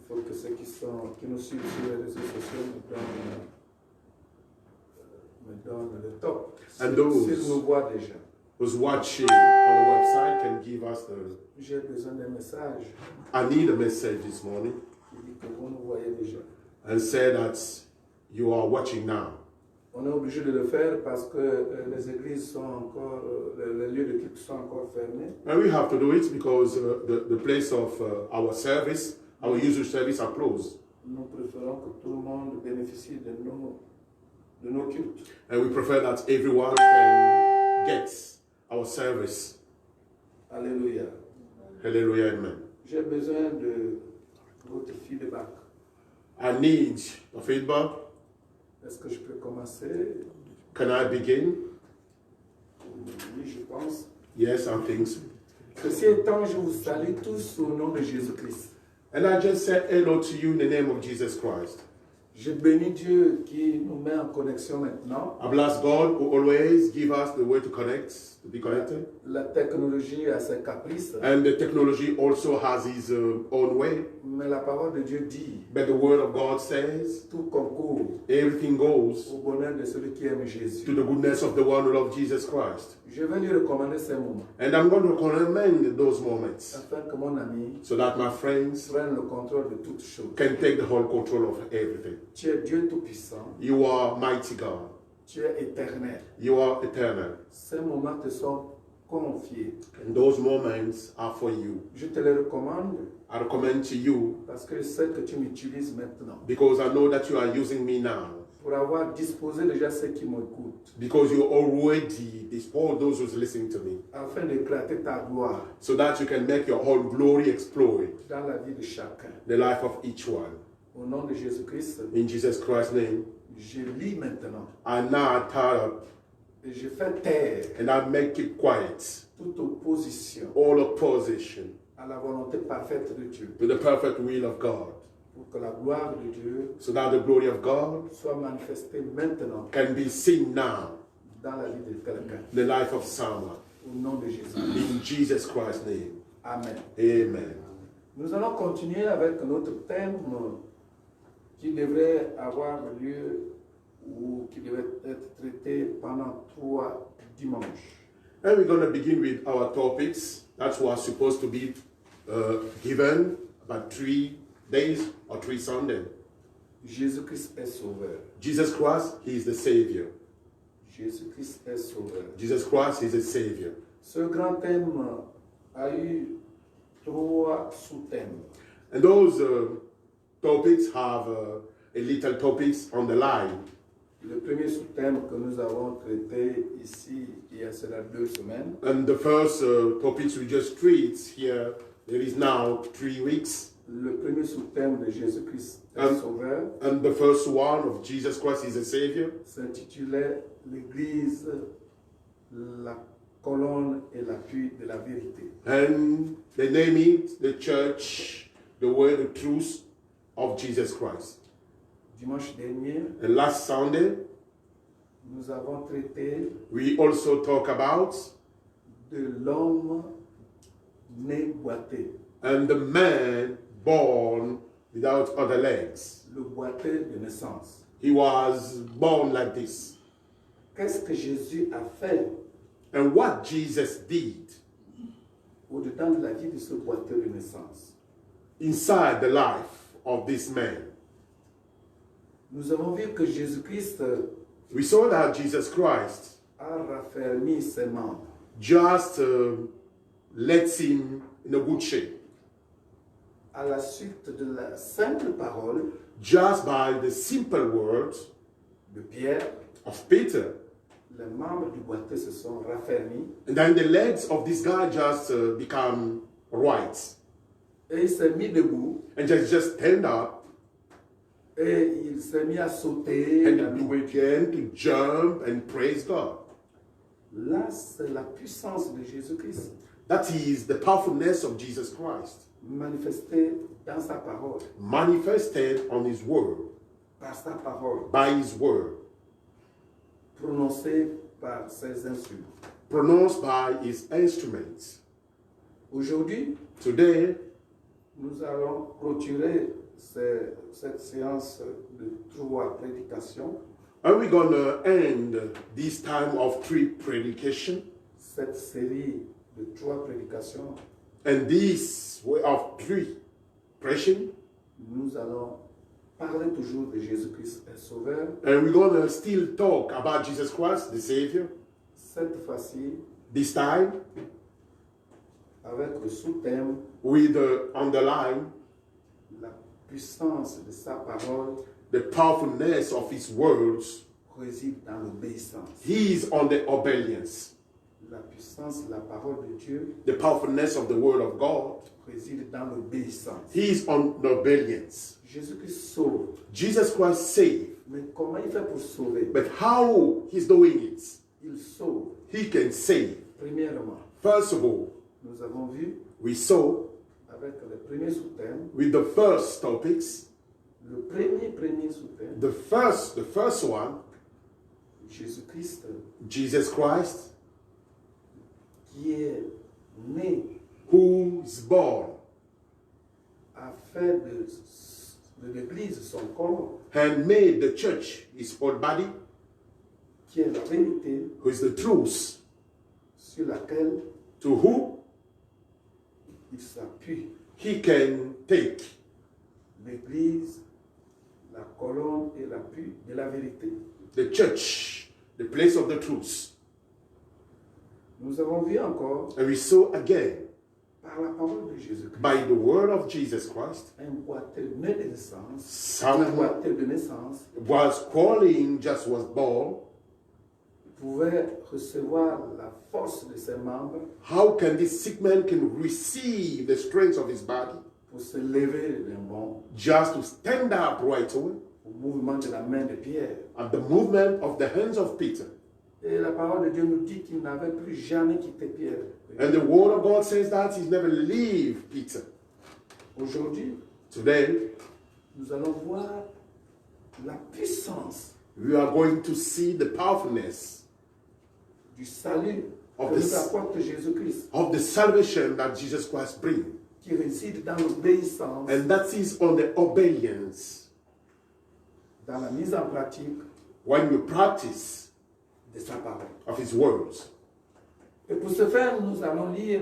faut que ceux qui nous suivent sur les réseaux sociaux me donnent le top. And S'ils nous voient déjà. who's watching on the website can give us the... J'ai besoin d'un message I need a message this morning qui dit que vous nous voyez déjà. and say that you are watching now. On est obligé de le faire parce que les églises sont encore, les lieux de culte sont encore fermés. And we have to do it because the place of our service, our usual service are closed. Nous préférons que tout le monde bénéficie de nos cultes. And we prefer that everyone can get our service. Alléluia. Hallelujah, amen. J'ai besoin de votre feedback. I need a feedback. Est-ce que je peux commencer? Can I begin? Oui, je pense. Yes, I think so. Ceci étant, je vous salue tous au nom de Jésus-Christ. And I just said hello to you in the name of Jesus Christ. Je bénis Dieu qui nous met en connexion maintenant. I bless God who always give us the way to connect, to be connected. La technologie a ses caprices, And the technology also has its own way. mais la parole de Dieu dit, But the word of God says tout concourt everything goes au bonheur de celui qui aime Jésus. to the goodness of the one who loves Jesus Christ. Je vais lui recommander ces moments, And I'm going to recommend those moments afin que mon ami so that my friends prenne le contrôle de toutes choses. can take the whole control of everything. Tu es Dieu Tout-Puissant, You are mighty God. tu es éternel. You are eternal. Ces moments te sont confiés. And those moments are for you. Je te les recommande I recommend to you parce que je sais que tu m'utilises maintenant because I know that you are using me now. pour avoir disposé déjà ceux qui m'écoutent, Because you already disposed those who's listening to me. afin d'éclater ta gloire So that you can make your whole glory exploit dans la vie de chacun. the life of each one. Au nom de Jésus-Christ, In Jesus Christ's name, je lis maintenant I now tie up et je fais taire and I make it quiet. toute opposition All opposition à la volonté parfaite de Dieu, to the perfect will of God. pour que la gloire de Dieu So that the glory of God soit manifestée maintenant can be seen now dans la vie de quelqu'un. in the life of someone. Au nom de Jésus. In Jesus Christ's name. Amen. Amen. Nous allons continuer avec notre thème qui devrait avoir lieu ou qui devrait être traité pendant 3 dimanches. And we're going to begin with our topics that were supposed to be given about 3 days or 3 Sundays. Jésus-Christ est sauveur. Jesus Christ, He is the Savior. Jésus-Christ est sauveur. Jesus Christ is a Savior. Ce grand thème a eu 3 sous-thèmes. And those topics have a little topics on the line. Le premier sous-thème que nous avons traité ici il y a cela 2 semaines, And the first topics we just treat here, there is now 3 weeks. le premier sous-thème de Jésus-Christ est sauveur And the first one of Jesus Christ is a Savior s'intitulait l'Église, la colonne et l'appui de la vérité. and they name it the church, the way, the truth of Jesus Christ. Dimanche dernier, And last Sunday, nous avons traité we also talk about de l'homme né boiteux, and the man born without other legs. le boiteux de naissance. He was born like this. Qu'est-ce que Jésus a fait And what Jesus did au-dedans de la vie de ce boiteux de naissance? inside the life of this man? Nous avons vu que Jésus-Christ We saw that Jesus Christ a raffermi ses membres just lets him in a good shape. à la suite de la simple parole Just by the simple words de Pierre. of Peter. Les membres du boiteux se sont raffermis And then the legs of this guy just become right. et il s'est mis debout And just stand up et il s'est mis à sauter, à and louer. began to jump and praise God. Là, c'est la puissance de Jésus-Christ That is the powerfulness of Jesus Christ manifestée dans sa parole, manifested on his word, par sa parole, by his word, prononcée par ses instruments. pronounced by his instruments. Aujourd'hui, Today, nous allons clôturer cette séance de 3 prédications, And we're going to end this time of 3 predication. cette série de 3 prédications, And this way of 3 preaching. nous allons parler toujours de Jésus-Christ est Sauveur. And we're going to still talk about Jesus Christ, the Savior. Cette fois-ci, This time avec le sous-thème with the underline, la puissance de sa parole the powerfulness of His words. réside dans l'obéissance. He is on the obedience. La puissance de la parole de Dieu The powerfulness of the Word of God. réside dans l'obéissance. He is on the obedience. Jésus-Christ sauve. Jesus Christ saved. Mais comment il fait pour sauver? But how He's doing it? Il sauve. He can save. Premièrement, First of all, nous avons vu we saw avec le premier sous-thème, with the first topics, le premier sous-thème, the first one, Jésus-Christ Jesus Christ, qui est né, who is born a fait de l'Église son corps, and made the church his whole body, qui est la vérité who is the truth, sur laquelle to whom il s'appuie. he can take L'Église, la colonne et l'appui de la vérité. the church, the place of the truth. Nous avons vu encore, And we saw again, par la parole de Jésus-Christ, by the word of Jesus Christ, un boiteux né de naissance, Someone- un boiteux de naissance was calling, just was born. pouvait recevoir la force de ses membres How can this sick man can receive the strength of his body pour se lever d'un bond just to stand up right away au mouvement de la main de Pierre. at the movement of the hands of Peter? Et la parole de Dieu nous dit qu'il n'avait plus jamais quitté Pierre. And the word of God says that he's never leave Peter. Aujourd'hui, Today, nous allons voir la puissance we are going to see the powerfulness du salut Of que this- nous apporte Jésus-Christ, of the salvation that Jesus Christ brings. qui réside dans l'obéissance, And that is on the obedience. dans la mise en pratique When you practice de sa parole. of his words. Et pour ce faire, nous allons lire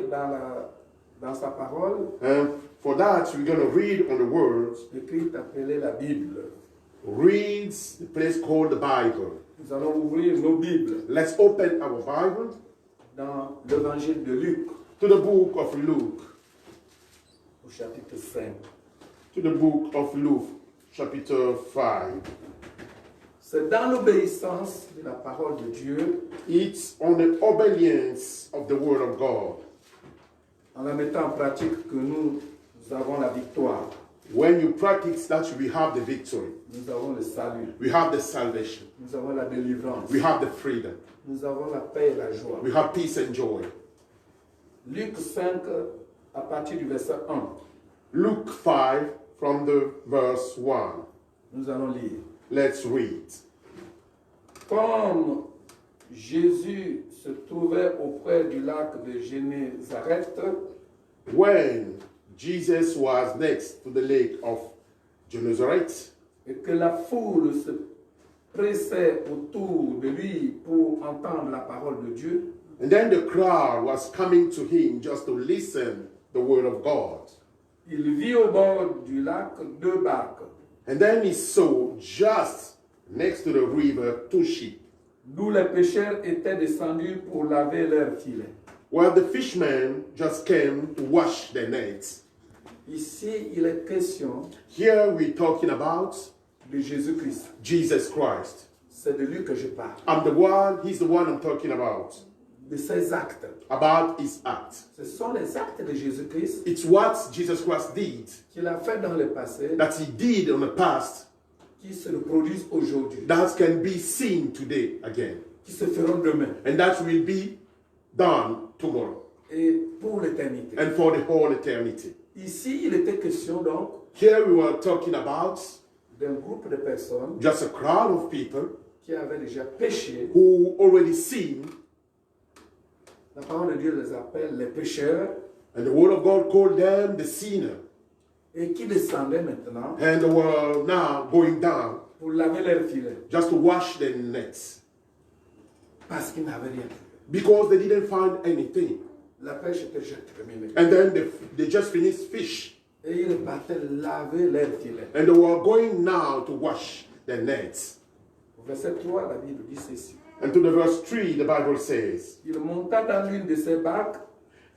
dans sa parole, And for that, we're going to read on the words, écrite appelée la Bible. reads the place called the Bible. Nous allons ouvrir nos Bibles Let's open our Bible dans l'évangile de Luc, to the book of Luke. au chapitre 5. To the book of Luke, chapter 5. C'est dans l'obéissance de la parole de Dieu, It's on the obedience of the word of God. en la mettant en pratique, que nous avons la victoire. When you practice that, we have the victory. Nous avons le salut. We have the salvation. Nous avons la délivrance. We have the freedom. Nous avons la paix et la joie. We have peace and joy. Luc 5, à partir du verset 1. Luke 5 from the verse 1. Nous allons lire. Let's read. Comme Jésus se trouvait auprès du lac de Génézareth, When Jesus was next to the lake of Gennesaret, et que la foule se pressait autour de lui pour entendre la parole de Dieu, and then the crowd was coming to him just to listen the word of God. il vit au bord du lac 2 barques, And then he saw just next to the river 2 ships, d'où les pêcheurs étaient descendus pour laver leurs filets. where the fishermen just came to wash their nets. Ici, il est question Here we're talking about de Jésus-Christ. Jesus Christ. C'est de lui que je parle. He's the one I'm talking about Ses actes. his act. Ce sont les actes de Jésus-Christ It's what Jesus Christ did, qu'il a fait dans le passé, that he did in the past, qui se reproduisent aujourd'hui, that can be seen today again. qui se feront demain And that will be done tomorrow et pour l'éternité. and for the whole eternity. Ici, il était question donc Here we were talking about d'un groupe de personnes just a crowd of people qui avaient déjà péché. who already seen, La parole de Dieu les appelle les pécheurs. and the word of God called them the sinner. et qui descendaient maintenant and they were now going down pour laver leurs filets just to wash their nets parce qu'ils n'avaient rien trouvé. because they didn't find anything. La pêche était déjà terminée. And then they just finished fish. Et ils partaient laver leurs filets. And they were going now to wash their nets. Au verset 3, la Bible dit ceci. And to the verse 3, the Bible says, Il monta dans l'une de ses barques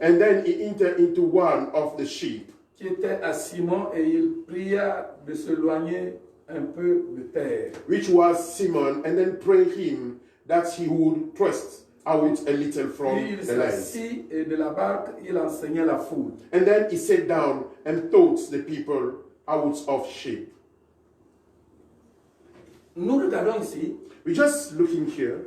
and then he entered into one of the sheep, qui était à Simon et il pria de s'éloigner un peu de terre. which was Simon, and then prayed him that he would thrust out a little from Puis il the land. s'assit et de la barque il enseignait la foule. And then he sat down and taught the people out of sheep. Nous regardons ici We're just looking here.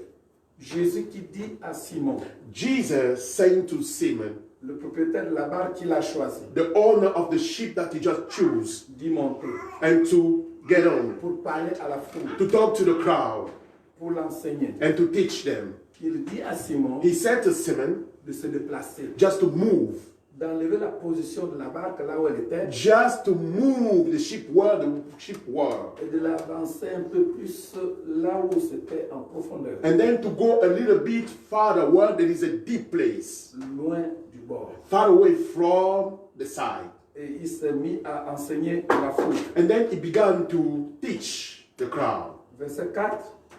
Jésus qui dit à Simon, Jesus saying to Simon, le propriétaire de la barque qu'il a choisi, the owner of the sheep that he just chose, d'y monter and to get on, pour parler à la foule, to talk to the crowd, pour l'enseigner. and to teach them. Il dit à Simon He said to Simon de se déplacer, just to move, d'enlever la position de la barque là où elle était just to move the sheep where the sheep were, et de l'avancer un peu plus là où c'était en profondeur, and then to go a little bit farther where there is a deep place, loin du bord. far away from the side. Et il s'est mis à enseigner la foule. And then he began to teach the crowd. Verset 4.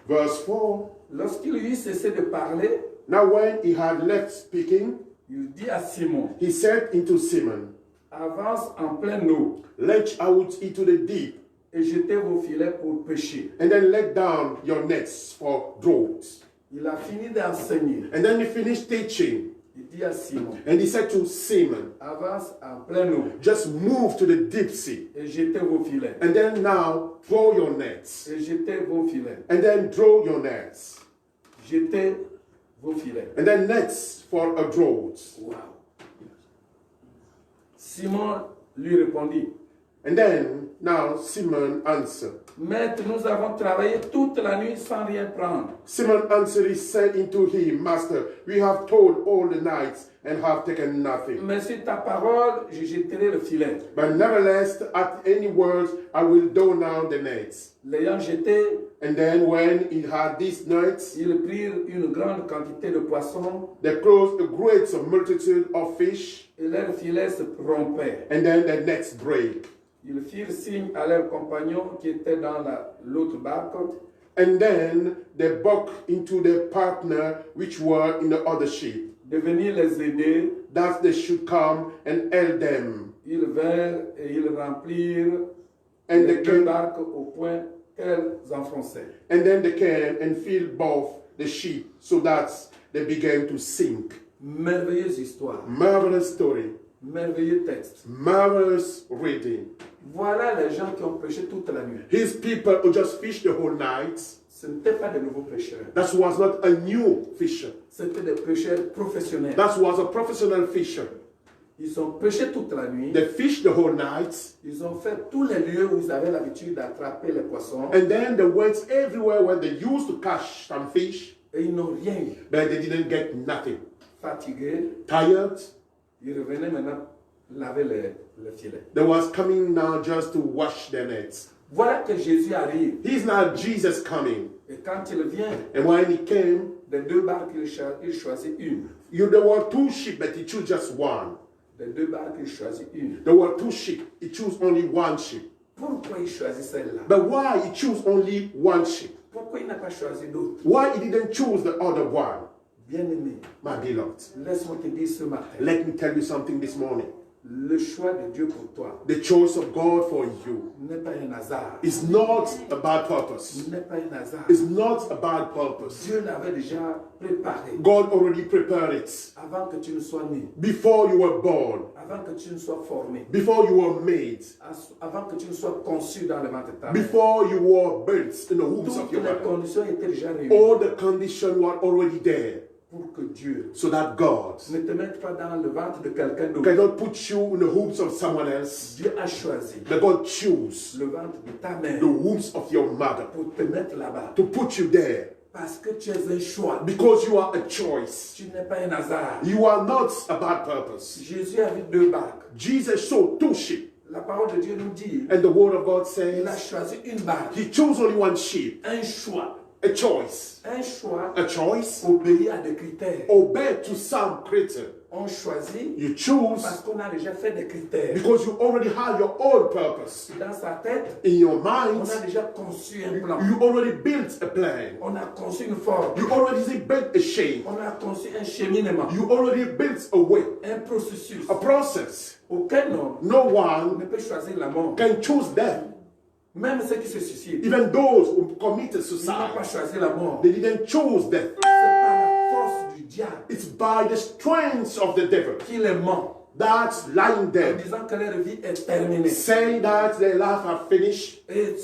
Verse 4. Lorsqu'il eut cessé de parler, Now when he had left speaking, il dit à Simon, he said unto Simon, avance en pleine eau launch out into the deep, et jetez vos filets pour pêcher. and then let down your nets for draughts. Il a fini d'enseigner. And then he finished teaching, Il dit à Simon, and he said to Simon, avance en pleine eau just move to the deep sea, et jetez vos filets. and then now throw your nets, Et jetez vos filets. and then throw your nets, Jetez vos filets. and then nets for a draught. Wow. Simon lui répondit, And then now Simon answered. Maître, nous avons travaillé toute la nuit sans rien prendre. Simon answered, he said unto him, Master, we have toiled all the nights and have taken nothing. Mais sur ta parole, je jetterai le filet. But nevertheless, at any words, I will down now the nets. L'ayant jeté, And then when he had these nets, ils prirent une grande quantité de poissons they closed a great multitude of fish, et leurs filets se rompaient. and then the nets break. Ils firent signe à leurs compagnons qui étaient dans l'autre barque And then they bucked into their partner which were in the other ship, de venir les aider. that they should come and help them. Ils vinrent et ils remplirent And les they deux came, barques au point qu'elles enfonçaient. and then they came and filled both the ship so that they began to sink. Merveilleuse histoire, Marvelous story, merveilleux texte. marvelous reading. Voilà les gens qui ont pêché toute la nuit. His people who just fished the whole night, Ce n'étaient pas de nouveaux pêcheurs. that was not a new fisher. C'était des pêcheurs professionnels. That was a professional fisher. Ils ont pêché toute la nuit. They fished the whole night, Ils ont fait tous les lieux où ils avaient l'habitude d'attraper les poissons. and then they went everywhere where they used to catch some fish, Et ils n'ont rien eu. but they didn't get nothing. Fatigués, Tired, ils revenaient maintenant laver les filets. they was coming now just to wash their nets. Voilà que Jésus arrive. He's now Jesus coming. Et quand il vient, And when he came, des deux barques, il choisit une. there were two sheep, but he chose just one. Des deux barques, il choisit une. There were two sheep. He chose only one sheep. Pourquoi il choisit celle-là? But why he chose only one sheep? Pourquoi il n'a pas choisi d'autres? Why he didn't choose the other one? Bien-aimé, My beloved, laisse-moi te dire ce matin, let me tell you something this morning. le choix de Dieu pour toi The choice of God for you n'est pas un hasard. is not a bad purpose. N'est pas un hasard. It's not a bad purpose. Dieu l'avait déjà préparé God already prepared it. avant que tu ne sois né, Before you were born, avant que tu ne sois formé, before you were made, avant que tu ne sois conçu dans le ventre de ta mère. before you were built in the wombs of Toutes your les mother. conditions étaient déjà réunies All the conditions were already there pour que Dieu so that God ne te mette pas dans le ventre de quelqu'un d'autre. cannot put you in the wombs of someone else. Dieu a choisi But God choose le ventre de ta mère the wombs of your mother pour te mettre là-bas. to put you there Parce que tu es un choix. because you are a choice. Tu n'es pas un hasard. You are not a bad purpose. Jésus avait deux barques. Jesus saw two sheep. La parole de Dieu nous dit, And the word of God il a says, choisi une barre, he chose only one sheep. un choix. A choice. Un choix A choice. obéir à des critères. Obey to some critter. On choisit You choose parce qu'on a déjà fait des critères. because you already have your own purpose. Dans sa tête, In your on mind, a déjà conçu un plan. you already built a plan. On a conçu une forme. You already built a shape. On a conçu un cheminement. You already built a way, Un processus. a process. Aucun homme No ne one peut choisir la mort. can choose death. Même ceux qui se suicident, Even those who committed ils n'ont pas suicide, choisi la mort. they didn't choose death. C'est par la force du diable It's by the strength of the devil qu'il est mort. that's lying En there, disant que leur vie est terminée. saying that their life are finished, Et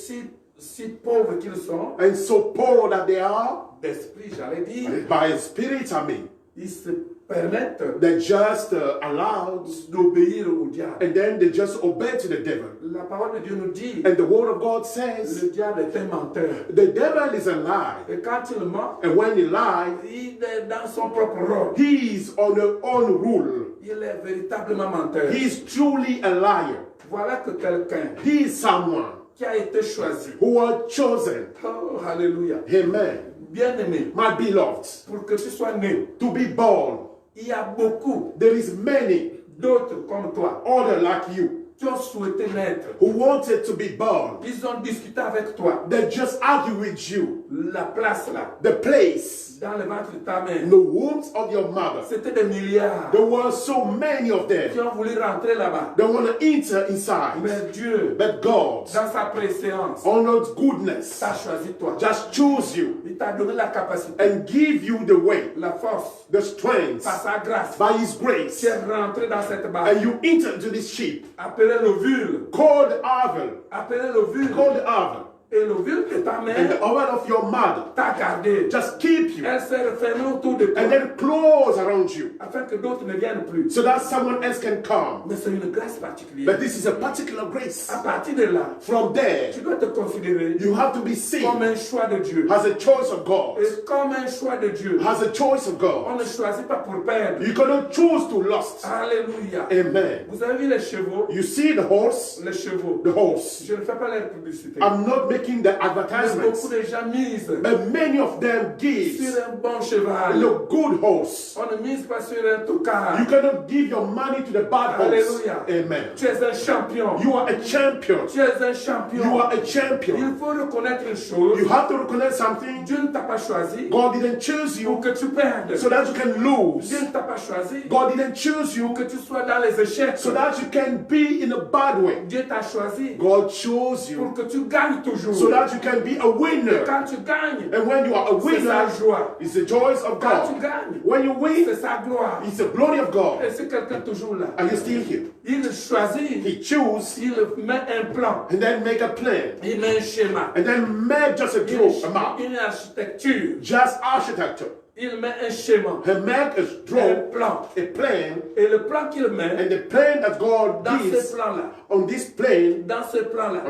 si pauvres qu'ils sont, and so poor that they are, d'esprit, j'allais dire, by spirit, I mean, ils se permettent they just allowed, d'obéir au diable. and then they just obey to the devil. La parole de Dieu nous dit, And the word of God says, le diable est un menteur. the devil is a lie, Et quand il ment, and when he lies, il est dans son propre rôle. he is on his own rule. Il est véritablement menteur. He is truly a liar. Voilà que quelqu'un He is someone qui a été choisi. who was chosen. Oh, alléluia. Amen. Bien-aimé, My beloved, pour que tu sois né, to be born, il y a beaucoup there is many d'autres comme toi other like you qui ont souhaité naître. who wanted to be born. Ils ont discuté avec toi. They just argue with you. La place là, The place dans le ventre de ta mère, in the wombs of your mother. c'était des milliards There were so many of qui them. ont voulu rentrer là-bas. They want to enter inside. Mais Dieu, But God, dans sa préséance, on His goodness, t'a choisi toi. just choose you Il t'a donné la capacité, and give you the way, la force, the strength, par sa grâce. by His grace. Tu es rentré dans cette barre. And you enter into this sheep Appelez l'ovule. called Abel, Appelez l'ovule. called Abel. Et l'ovule de ta And mère the oven of your mother t'a gardé. just keep you Elle s'est refermée autour de toi and then close around you afin que d'autres ne viennent plus. so that someone else can come. Mais c'est une grâce particulière. But this is a particular grace. À partir de là, From there, tu dois te considérer you have to be seen comme un choix de Dieu. as a choice of God. Et comme un choix de Dieu. As a choice of On God. ne choisit pas pour perdre. You cannot choose to lust. Alléluia. Amen. Vous avez vu les chevaux? You see the horse? Les chevaux. The horse. Je ne fais pas leur publicité. I'm not making the Mais advertisements. beaucoup de gens misent But many of them give sur un bon cheval. a good horse. On ne mise pas sur un tocard. You cannot give your money to the bad horse. Alléluia. Amen. Tu es un champion. You are a champion. Tu es un champion. You are a champion. Il faut reconnaître une chose. You have to recognize something. Dieu ne t'a pas choisi God didn't choose pour you que tu perdes. so that you can lose. Dieu ne t'a pas choisi God didn't choose you pour que tu sois dans les échecs. so that you can be in a bad way. Dieu t'a choisi God chose pour you que tu gagnes toujours. so that you can be a winner. Quand tu gagnes, And when you are a c'est sa winner, joie. it's the joy of Quand tu God. gagnes, When you win, c'est sa gloire. it's the glory of God. Et c'est quelqu'un toujours là. Are you still here? Il choisit, He choose il met un plan, and then make a plan il met un schéma, and then make just a draw, a map, une architecture, just architecture. il met un schéma, He make a un draw, plan. a plan, Et le plan qu'il met and the plan that God dans ce gives plan-là, on this plane, dans ce plan-là,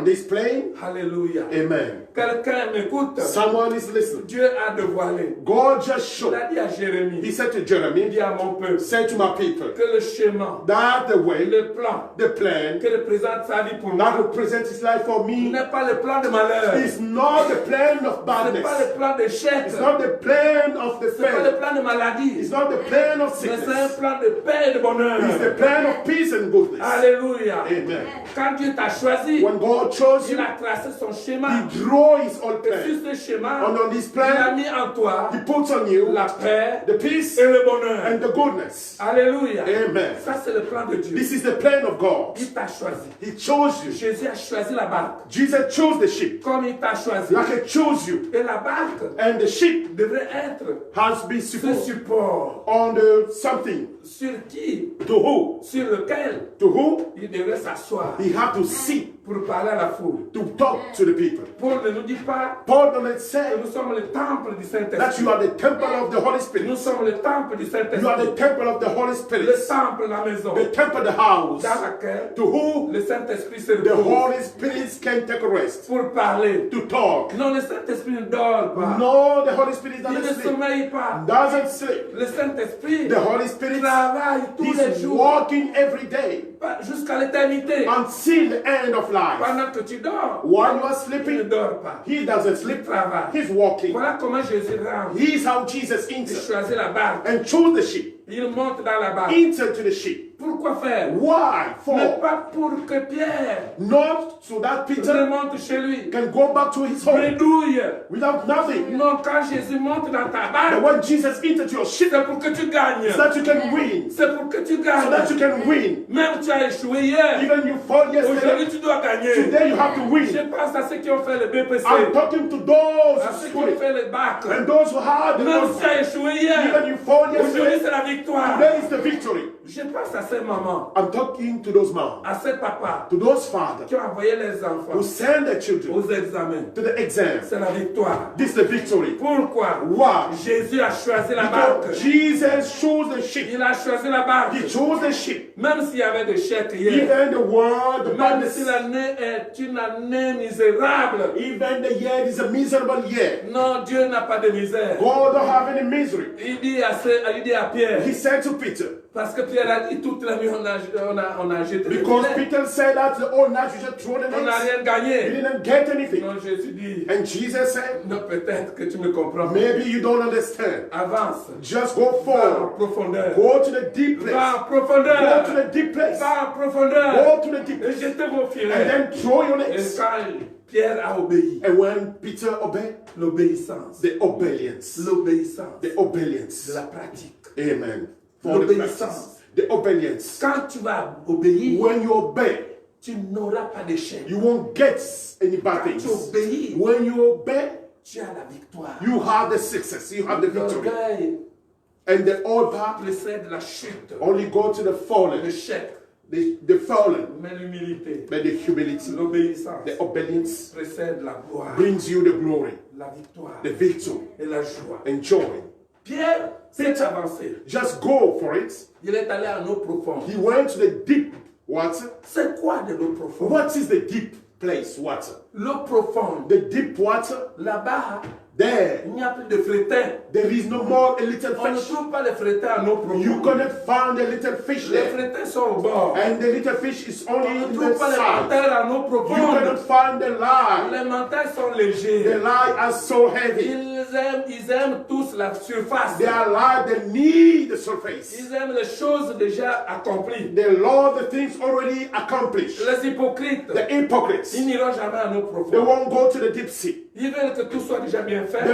alléluia. amen. Quelqu'un m'écoute. Someone is listening. Dieu a dévoilé. God just Il showed. a dit à Jérémie, He said to il Jeremy, dit à mon peuple, say to my people, que le schéma, that the way, le plan the plan que représente sa vie pour that moi, represents his life for me n'est pas le plan de malheur. is not the plan of Ce n'est pas badness. le plan d'échec. It's not the plan of the Ce n'est pas le failure. plan de maladie. It's not the plan of Mais c'est un sickness. plan de paix et de bonheur. It's the plan of peace and goodness. Alléluia. Amen. Quand Dieu t'a choisi, When God chose il you, a tracé son schéma. He draw His own Et plan. sur ce schéma, And on this il a plan, mis en toi He puts on you la paix the peace et le bonheur. and the goodness. Alléluia. Amen. Ça, c'est le plan de Dieu. This is the plan of God. Il t'a choisi. He chose you. Jésus a choisi la barque. Jesus chose the sheep. Comme il t'a choisi. Like He chose you. Et la barque And the sheep devrait être has been ce supposed support on the something. sur qui, To who? sur lequel To who? il devrait s'asseoir He had to sit pour parler à la foule. to talk to the people. Paul ne nous dit pas Paul didn't que say nous sommes le temple du that Saint-Esprit. you are the temple of the Holy Nous Spirit. sommes le temple du You are the Saint-Esprit. temple of the Holy Le Spirit. temple, la maison, The temple, the house, dans laquelle to who le Saint-Esprit se the repose Holy Spirit can take a rest, pour parler. to talk. Non, le Saint-Esprit ne dort pas. No, the Holy Spirit Il doesn't ne sleep. sommeille pas. Doesn't sleep. Le Saint-Esprit The Holy Spirit travaille tous les He's jours working every day jusqu'à l'éternité. until the end of life. Pendant que tu dors, While you are il ne sleeping, dort pas. he doesn't Il sleep. travaille. He's walking. Voilà comment Jésus rentre. He's how Jesus Il entered choisit la barque. and chose the ship. Il monte dans la barque. Enter to the ship. Pourquoi faire? Why? Mais For pas pour que Pierre not so that Peter remonte chez lui. can go back to his home Bredouille. without nothing. Non, quand Jésus monte dans ta But barque, when Jesus entered your ship, c'est pour que tu gagnes. so that you can win, C'est pour que tu so that you gagnes. can win. Même tu as échoué hier. Even you fought yesterday, Aujourd'hui, tu dois gagner. today you have to Je win. pense à ceux qui ont fait le BPC, I'm talking to those à who ceux qui ont stood fait le bac. and those who had the Même gospel. si tu as échoué hier, Even you fought aujourd'hui yesterday, c'est la victoire. today is the victory. Je pense à ces mamans, I'm talking to those moms, à ces papas to those fathers qui ont envoyé les enfants who send their children aux examens. to the exam. C'est la victoire. This is the victory. Pourquoi? Why? Jésus a choisi la barque. Because Jesus chose the ship. Il a choisi la barque. He chose the ship. Même s'il y avait des chèques hier. Even the world, the Même badness, si l'année est une année misérable. even the year is a miserable year. Non, Dieu n'a pas de misère. God don't have any misery. Il dit à Pierre, He said to Peter, parce que Pierre a dit toute la nuit on a jeté le because filet. Peter said that the whole night you just throw the On n'a nets. rien You gagné. didn't get anything. Non, Jésus dit, And Jesus said, non, peut-être que tu me comprends. maybe you don't understand. Avance. Just go Va en forward. profondeur. Go to the deep place. Va en Go to profondeur. the deep place. Va en profondeur. Go to the deep Et place. jetez vos And filets. then throw your Et nets. quand Pierre a obéi, And when Peter obeyed, l'obéissance. the obedience. L'obéissance. The obedience. De la pratique. Amen. For the L'obéissance. practice. The obedience. Quand tu vas obéir, When you obey, tu n'auras pas d'échec. you won't get any bad Quand things. tu obéis, When you obey, tu as la victoire. you have the success, you have the victory. L'orgueil And the old path précède la chute, only go to the fallen, l'échec, the fallen, mais l'humilité, but the humility, l'obéissance the obedience précède la gloire, brings you the glory, la victoire the victory, et la joie. and joy. Pierre s'est avancé. Just go for it. Il est allé à l'eau profonde. He went to the deep water. C'est quoi de l'eau profonde? What is the deep place water? L'eau profonde. The deep water, Là-bas, there, il n'y a plus de frétins. there is no more a little On ne fish. trouve pas les frétins en eau You profonde. cannot find a little fish Les there. frétins sont au bord. And the little fish is only On ne in trouve the pas les side. mantards en eau You profonde. cannot find the lie. Les mantards sont The légers. lie are so heavy. Ils aiment tous la surface. They are lie, they need the surface. Ils aiment les choses déjà accomplies. They love the things already accomplished. Les hypocrites, The hypocrites, ils n'iront jamais en eau they profonde. won't go to the deep sea. Ils veulent que tout soit déjà bien fait. They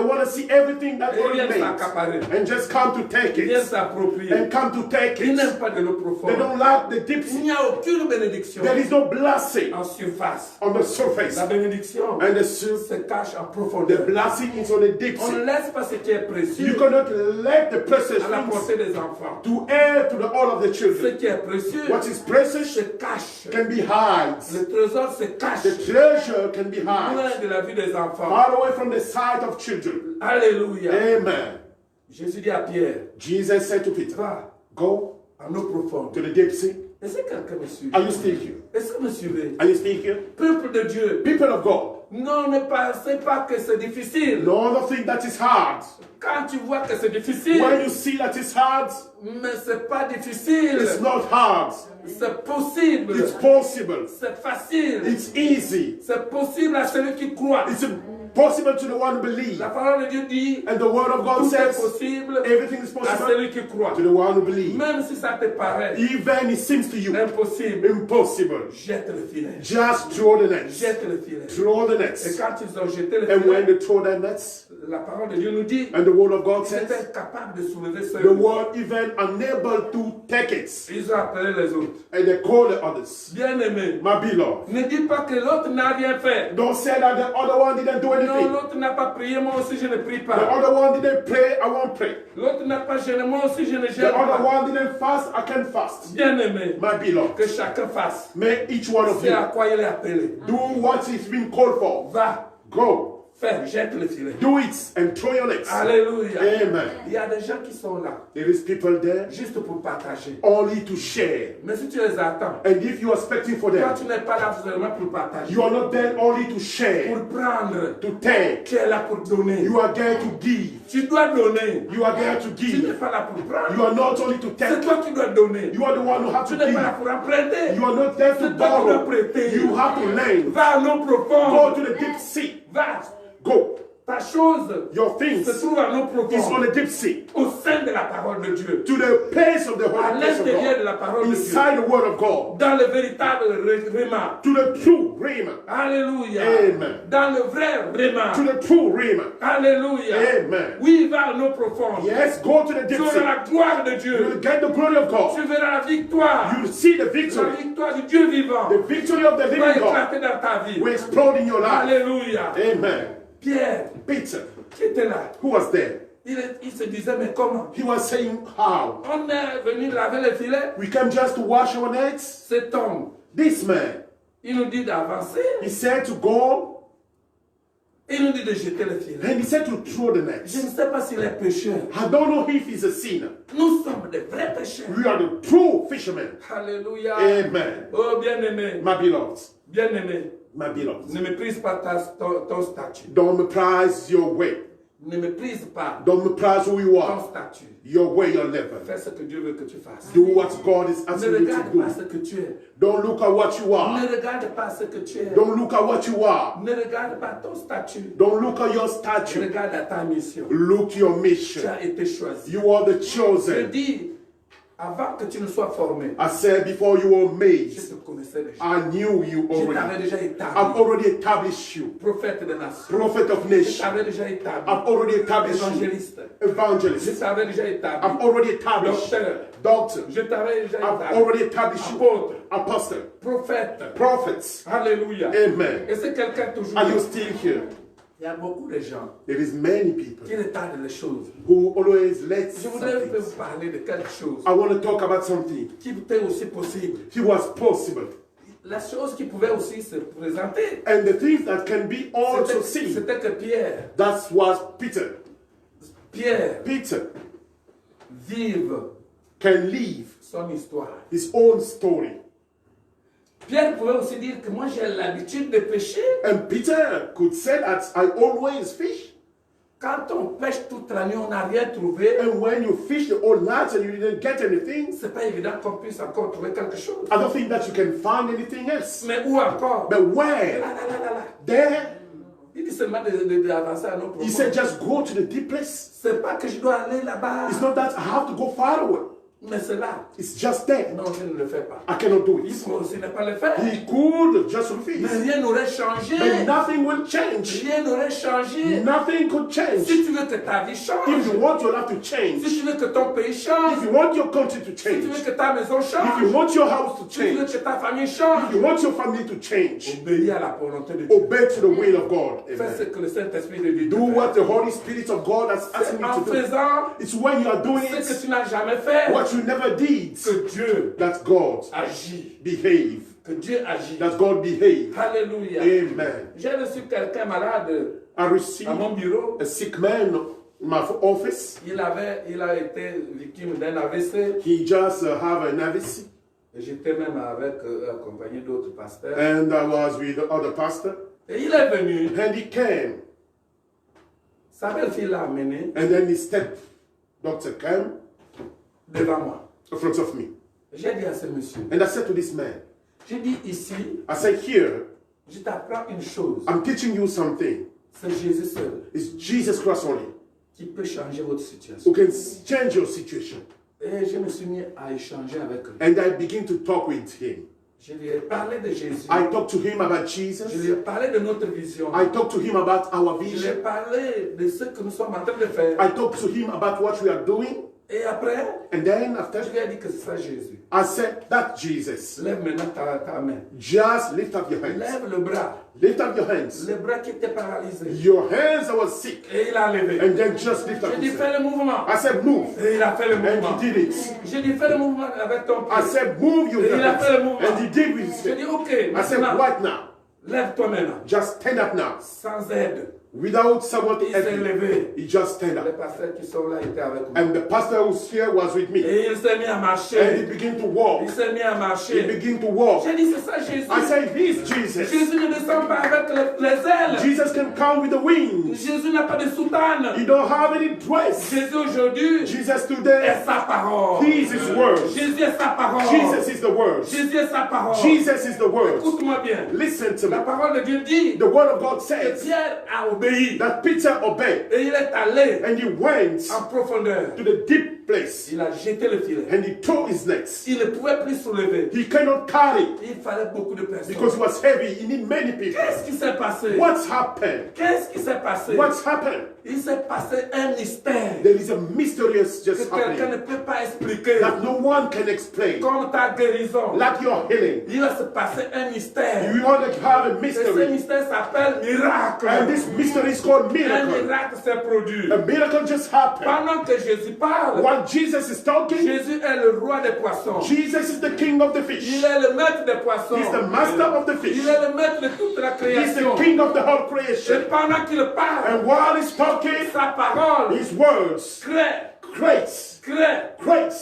want to see everything that Et ils already viennent made s'accaparer. and just come to take Ils viennent it s'approprier. and come to take Ils it. n'aiment pas de l'eau They profonde. don't like the deep Il sea. n'y a aucune bénédiction There is no blessing en surface. on the surface, La bénédiction and the se cache en the profondeur. blessing is on the deep On ne sea. laisse pas ce qui est You précieux cannot let the precious à la things portée des enfants. to air to the all of the Ce children. qui est précieux What is precious se cache. can be hid. Le trésor se cache The treasure can be loin hid. de la vue des enfants. Far away from the sight of children. Alléluia. Amen. Jésus dit à Pierre, Jesus said to Peter, va go en eau profonde. to the deep sea. Est-ce que quelqu'un me suit? Are you still here? Est-ce que me suivez? Are you still here? Peuple de Dieu, People of God, non, ne pensez pas que c'est difficile. no other thing that is hard. Quand tu vois que c'est difficile, When you see that it's hard, mais c'est pas difficile. it's not hard. C'est possible. It's possible. C'est facile. It's easy. C'est possible à celui qui croit. It's possible to the one who believes. La parole de Dieu dit, And the word of God tout est says possible everything is à possible celui qui croit. to the one who believes. Même si ça te paraît Even it seems to you impossible, impossible. jette le filet. Just throw the nets. Jette le filet. Throw the Et nets. quand ils ont jeté le And when filet, they throw the nets, la parole de Dieu nous dit, and the word of God ils says, étaient capables de soulever ce the word even unable to take it. Ils ont appelé les autres. And they call the others. Bien-aimés, My beloved. ne dis pas que l'autre n'a rien fait. Don't say that the other one didn't do Non, anything. l'autre n'a pas prié, moi aussi je ne prie The pas. other one didn't pray, I won't pray. L'autre n'a pas gêné, moi aussi je ne The gêne other pas. one didn't fast, I can fast. Bien-aimés, My beloved. que chacun fasse May each one of c'est à you quoi il est appelé. do what is being called for. Va, Go. Fais, jette le filet. Do it and throw your nets. Alléluia. Amen. Il y a des gens qui sont là, There is people there juste pour partager. only to share. Mais si tu les attends, And if you are expecting for toi them, tu n'es pas là seulement pour partager, you are not there only to share, pour prendre. to take. Tu es là pour donner. You are there to give. Tu dois donner. You are there to Tu n'es give. pas là pour prendre. You are not only to C'est take. toi qui dois donner. You are the one who have Tu to n'es pas là give. pour emprunter. You are not there to C'est toi qui dois borrow. prêter. You have to lend. Va à l'eau Go profonde. to the deep sea. Va. Go. Ta chose Your things se trouve à l'eau is on profonde. the deep sea. Au sein de la parole de Dieu. To the place of the À holy place of l'intérieur de la God. parole de Dieu. Inside the word of God. Dans le véritable Réma. To the true Rhema. Alléluia. Amen. Dans le vrai Réma. To the true Rhema. Alléluia. Amen. Oui, va à l'eau profonde. Yes, go to the Tu deep auras sea. la gloire de You Dieu. will get the glory of God. Tu verras la victoire. You will see the La victory. victoire du Dieu vivant. The victory of the Va living God éclater dans ta vie. will explode in your life. Alléluia. Amen. Pierre, Peter, qui était là, who was there? il se disait, mais comment? He was saying, how? On est venu laver les filets. We came just to wash our nets? Cet homme, This man, il nous dit d'avancer. he said to go, Il nous dit de jeter les filets. and he said to throw the Je nets. ne sais pas s'il est pécheur. I don't know if he's a sinner. Nous sommes des vrais pécheurs. We are the true fishermen. Alléluia. Amen. Oh, bien-aimé, My beloved, bien-aimé, my beloved, ne méprise pas ton statut. don't meprise your way. Ne méprise pas Don't meprise who you ton are, statut. your way, your level. Fais ce que Dieu veut que tu fasses. Do what God is Ne asking you to regarde pas do. ce que tu es. Don't look at what you are. Ne regarde pas ce que tu es. Don't look at what you are. Ne regarde pas ton statut. Don't look at your statue. Regarde à ta mission. Look to your Tu mission. as été choisi. You are the Je chosen. dis, avant que tu ne sois formé, I said before you were je made, te connaissais déjà. I knew you Je t'avais already. déjà I've établi. already established you. Prophète des nations. Prophet of Je nations. t'avais déjà établi. I've already established you. Évangéliste. Je Evangelist. t'avais déjà établi. I've already established. Docteur. Doctor. Je t'avais déjà I've établi. already established you. Apôtre. Apostle. Prophète. Prophets. Alléluia. Amen. Et c'est quelqu'un toujours. Are you still here? Il y a beaucoup de gens There is many people qui retardent les choses. who always let Je voudrais something. vous parler de quelque chose I want to talk about something. qui était aussi possible. It was possible. La chose qui pouvait aussi se présenter, And the things that can be also seen. c'était que Pierre That was Peter. Peter vive can leave son histoire. his own story. Pierre pouvait aussi dire que moi j'ai l'habitude de pêcher. And Peter could say that I always fish. Quand on pêche toute la nuit, on n'a rien trouvé. And when you fish the whole night and you didn't get anything, C'est pas évident qu'on puisse encore trouver quelque chose. I don't think that you can find anything else. Mais où encore? But where? Là. There, Il dit seulement d'avancer à nos he said, propos. just go to the deep place. C'est pas que je dois aller là-bas. It's not that I have to go far away. Mais c'est là. It's just there. Non, je ne le fais pas. I cannot do Il it. faut aussi ne pas le faire. He could just Mais refuse. rien n'aurait changé. But nothing will change. Rien n'aurait changé. Nothing could change. Si tu veux que ta vie change, If you want your life to si change, tu veux que ton pays change, if you want your country to si tu veux change, que ta maison if you change, want your house to si tu veux change, que ta famille change, if you want your family to change, obéis à la volonté de Dieu. obey to the will of God. Fais ce Amen. que le Saint-Esprit de Dieu te Do fait. what the Holy Spirit of God has asked C'est you en to do. faisant It's when you are doing ce que it, tu n'as jamais fait what you never did, que Dieu that God agit. behave. Que Dieu agit. That God behave. Alléluia. Amen. J'ai reçu quelqu'un malade I received à mon bureau. a sick man in my office. Il a été victime d'un AVC. He just have an AVC. Et j'étais même accompagné d'autres pasteurs. And I was with the other pastor. Et il est venu. And he came. Sa belle-fille l'a amené And then his doctor came devant moi. in front of me. J'ai dit à ce monsieur, And I said to this man, j'ai dit ici, I said, here, je t'apprends une chose. I'm teaching you something. C'est Jésus seul It's Jesus Christ only qui peut changer votre situation. who can change your situation. Et je me suis mis à échanger avec lui. And I begin to talk with him. Je lui ai parlé de Jésus. I talked to him about Je lui Jesus. ai parlé de notre vision. I talked to him about our Je lui ai vision. parlé de ce que nous sommes en train de faire. I talked to him about what we are doing. Et après, And then after, je lui ai dit que c'est ça Jésus. I said, that's Jesus. Lève maintenant ta main. Just lift up your hands. Lève le bras. Lift up your hands. Le bras qui était paralysé. Your hands that was sick. Et il a levé. And then just lift up J'ai dit his fais hands. le mouvement. I said, move. Et il a fait le mouvement. And he did it. J'ai dit fais le mouvement avec ton I pied. said, move your Et il a fait le hands. mouvement. And he did with his J'ai hands. dit ok, I said, maintenant, right now. lève-toi maintenant. Just stand up now. Sans aide. without someone to Il s'est help him. levé. He just stand Les up. pasteurs qui sont là étaient avec moi. And the pastor who's here was with me. Et il s'est mis à And he marcher. began to walk. Il s'est mis à He marcher. began to walk. J'ai dit, c'est ça Jésus. I said, he's Jesus. Jésus ne descend pas avec les ailes. Jesus can come with the wings. Jésus n'a pas de soutane. He don't have any dress. Jésus aujourd'hui Jesus today, est sa parole. he is his word. Jésus est sa parole. Jesus is the word. Jésus est sa parole. Jesus is the word. Écoute-moi bien. Listen to La me. parole de Dieu dit The word of God que says Pierre a obéi that Peter obeyed et il est allé and he went en profondeur. to the deep place Il a jeté le filet. and he tore his nets. Il ne pouvait plus soulever. He cannot carry Il fallait beaucoup de personnes. because it was heavy. He need many people. Qu'est-ce qui s'est passé? What's happened? Qu'est-ce qui s'est passé? What's happened? Il s'est passé un mystère There is a mysterious que just quelqu'un ne happening peut pas expliquer. that no one can explain. Comme ta guérison. Like your healing. Il va se passer un mystère. You want to have a Et ce mystery. mystère s'appelle miracle. And this mystery is called Un miracle. miracle s'est produit. A miracle just happened. Pendant que Jésus parle, While Jesus is talking, Jésus est le roi des poissons. Jesus is the king of the Il fish. est le maître des poissons. He's the master of the fish. Il est le maître de toute la He's création. the king of the whole Et creation. pendant qu'il parle, And while he's talking, sa parole his words creates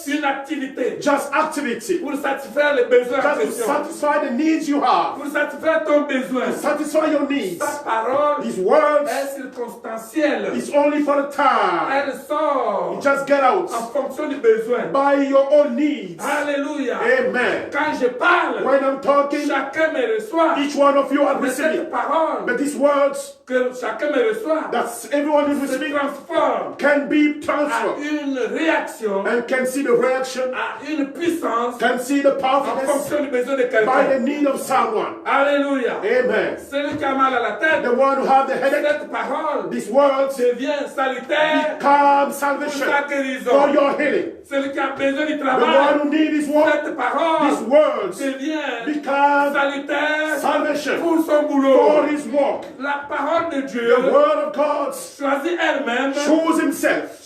une activité just activity. pour satisfaire les besoins en Just to question. satisfy the needs you have. Pour satisfaire ton besoin. Satisfy your needs. Sa parole His words est circonstancielle. is only for the time. Elle sort You just get out en fonction du besoin. by your own needs. Alléluia. Amen. Quand je parle, When I'm talking, chacun me reçoit. each one of you are Mais receiving. cette parole But these words que chacun me reçoit that everyone is se receiving transforme can be à transferred une réaction, and can see the reaction, à une puissance can see the en powerfulness fonction du besoin de by quelqu'un. the need of someone. Alléluia. Amen. Celui qui a mal à la tête, The one who have the headache, cette parole these words devient salutaire become pour salvation sa for guérison. your healing. Celui qui a besoin du The travail, one who need his word, cette parole these words devient become salutaire salvation pour son for boulot. his work. La parole de The Dieu word of God choisit elle-même, shows himself,